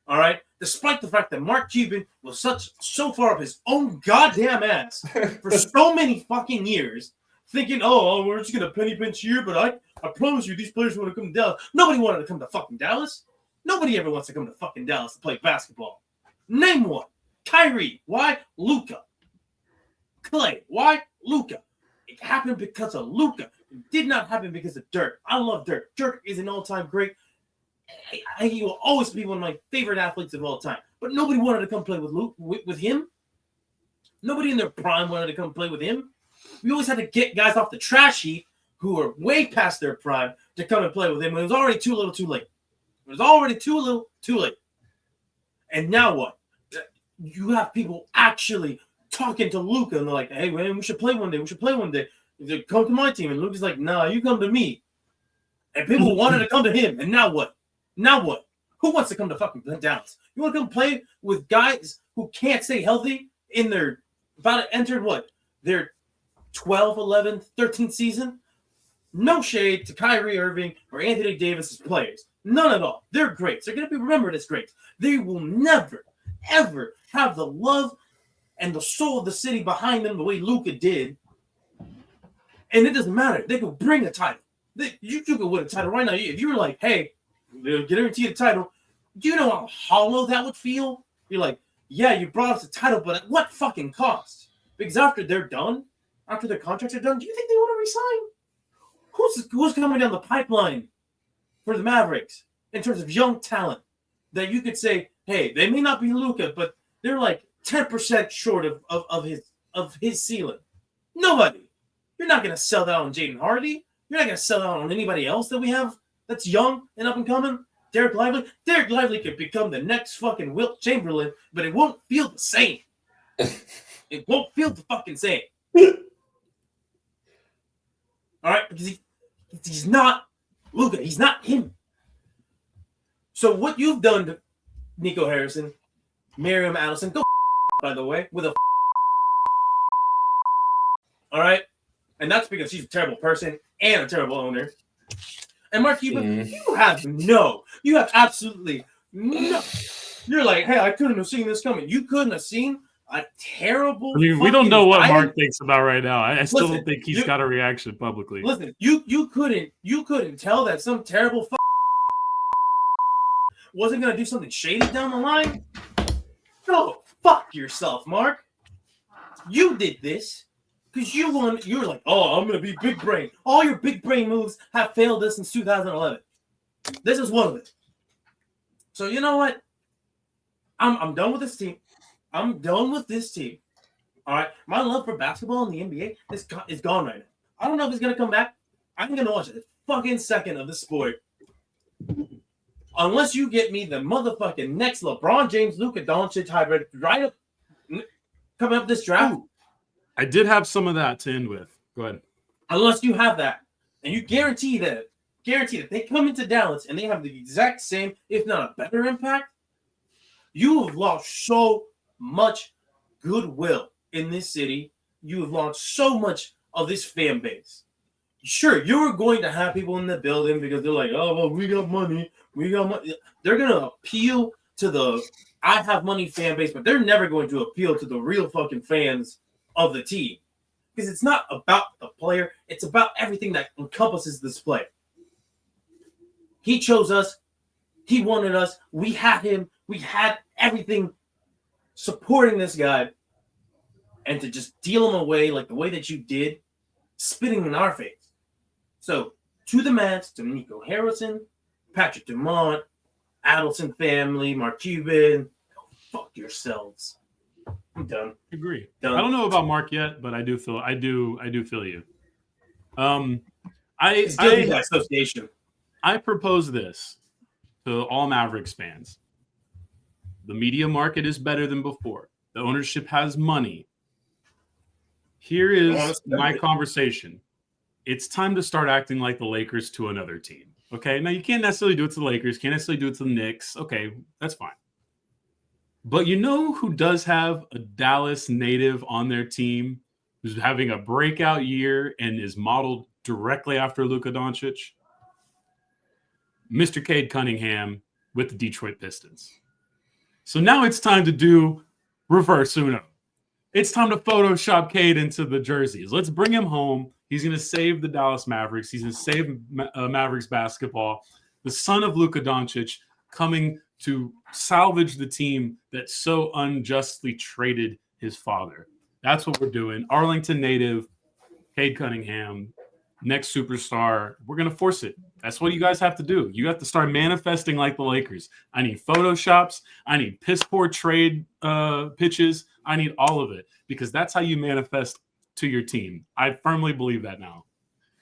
All right, despite the fact that Mark Cuban was so far up his own goddamn ass for so many fucking years, thinking, oh, we're just gonna penny pinch here, but I promise you, these players want to come to Dallas. Nobody wanted to come to fucking Dallas. Nobody ever wants to come to fucking Dallas to play basketball. Name one. Kyrie. Why? Luka. Clay. Why? Luka. It happened because of Luka. It did not happen because of Dirk. I love Dirk. Dirk is an all-time great. He will always be one of my favorite athletes of all time. But nobody wanted to come play with him. Nobody in their prime wanted to come play with him. We always had to get guys off the trash heap who were way past their prime to come and play with him. It was already too little, too late. It was already too little, too late. And now what? You have people actually talking to Luka, and they're like, hey, man, we should play one day. We should play one day. They come to my team. And Luka's like, nah, you come to me. And people wanted to come to him. And now what? Now what? Who wants to come to fucking Dallas? You want to come play with guys who can't stay healthy in their about to enter what? Their 12, 11, 13th season? No shade to Kyrie Irving or Anthony Davis' players. None at all. They're greats. They're going to be remembered as greats. They will never, ever have the love and the soul of the city behind them the way Luka did. And it doesn't matter. They could bring a title. You could win a title right now. If you were like, hey, they'll guarantee the title, do you know how hollow that would feel? You're like, yeah, you brought us a title, but at what fucking cost? Because after they're done, after their contracts are done, do you think they want to resign? Who's coming down the pipeline for the Mavericks in terms of young talent that you could say, hey, they may not be Luka, but they're like 10% short of his ceiling. Nobody. You're not going to sell that on Jaden Hardy. You're not going to sell that on anybody else that we have that's young and up and coming. Derek Lively. Derek Lively could become the next fucking Wilt Chamberlain, but it won't feel the same. It won't feel the fucking same. All right? Because he's not Luka. He's not him. So what you've done to Nico Harrison, Miriam Addison, go by the way, with a all right? And that's because she's a terrible person and a terrible owner. And Mark Cuban, you have absolutely no. You're like, hey, I couldn't have seen this coming. You couldn't have seen a terrible. I mean, we don't know what Mark thinks about right now. I still don't think he's got a reaction publicly. Listen, you couldn't tell that some terrible wasn't gonna do something shady down the line. Go fuck yourself, Mark. You did this. Because you were like, oh, I'm going to be big brain. All your big brain moves have failed us since 2011. This is one of it. So you know what? I'm done with this team. I'm done with this team. All right? My love for basketball in the NBA is gone right now. I don't know if it's going to come back. I'm going to watch a fucking second of the sport. Unless you get me the motherfucking next LeBron James, Luka Doncic hybrid right up, coming up this draft. Ooh. I did have some of that to end with. Go ahead. Unless you have that, and you guarantee that they come into Dallas and they have the exact same, if not a better impact, you have lost so much goodwill in this city. You have lost so much of this fan base. Sure, you're going to have people in the building because they're like, oh, well, we got money. They're going to appeal to the I have money fan base, but they're never going to appeal to the real fucking fans of the team, because it's not about the player, it's about everything that encompasses this player. He chose us, he wanted us, we had him, we had everything supporting this guy, and to just deal him away like the way that you did, spitting in our face. So to the Mets, to Nico Harrison, Patrick Dumont, Adelson family, Mark Cuban, go fuck yourselves. I'm done. Agree. Done. I don't know about Mark yet, but I do feel you. Association. I propose this to all Mavericks fans. The media market is better than before. The ownership has money. Here is my conversation. It's time to start acting like the Lakers to another team. Okay, now you can't necessarily do it to the Lakers, can't necessarily do it to the Knicks. Okay, that's fine. But you know who does have a Dallas native on their team who's having a breakout year and is modeled directly after Luka Doncic? Mr. Cade Cunningham with the Detroit Pistons. So now it's time to do reverse Uno. It's time to Photoshop Cade into the jerseys. Let's bring him home. He's going to save the Dallas Mavericks. He's going to save Mavericks basketball. The son of Luka Doncic coming to salvage the team that so unjustly traded his father. That's what we're doing. Arlington native, Cade Cunningham, next superstar. We're going to force it. That's what you guys have to do. You have to start manifesting like the Lakers. I need Photoshops. I need piss poor trade pitches. I need all of it because that's how you manifest to your team. I firmly believe that now.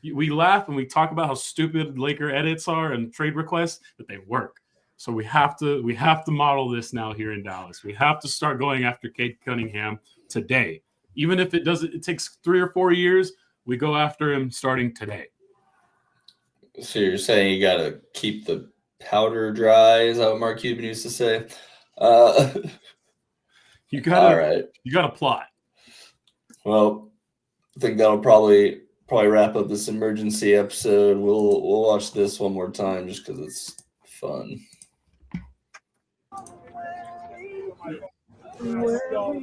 We laugh and we talk about how stupid Laker edits are and trade requests, but they work. So we have to model this now here in Dallas. We have to start going after Cade Cunningham today. Even if it takes 3 or 4 years, we go after him starting today. So you're saying you got to keep the powder dry? Is that what Mark Cuban used to say? You gotta plot. Well, I think that'll probably wrap up this emergency episode. We'll watch this one more time just because it's fun. Let's go.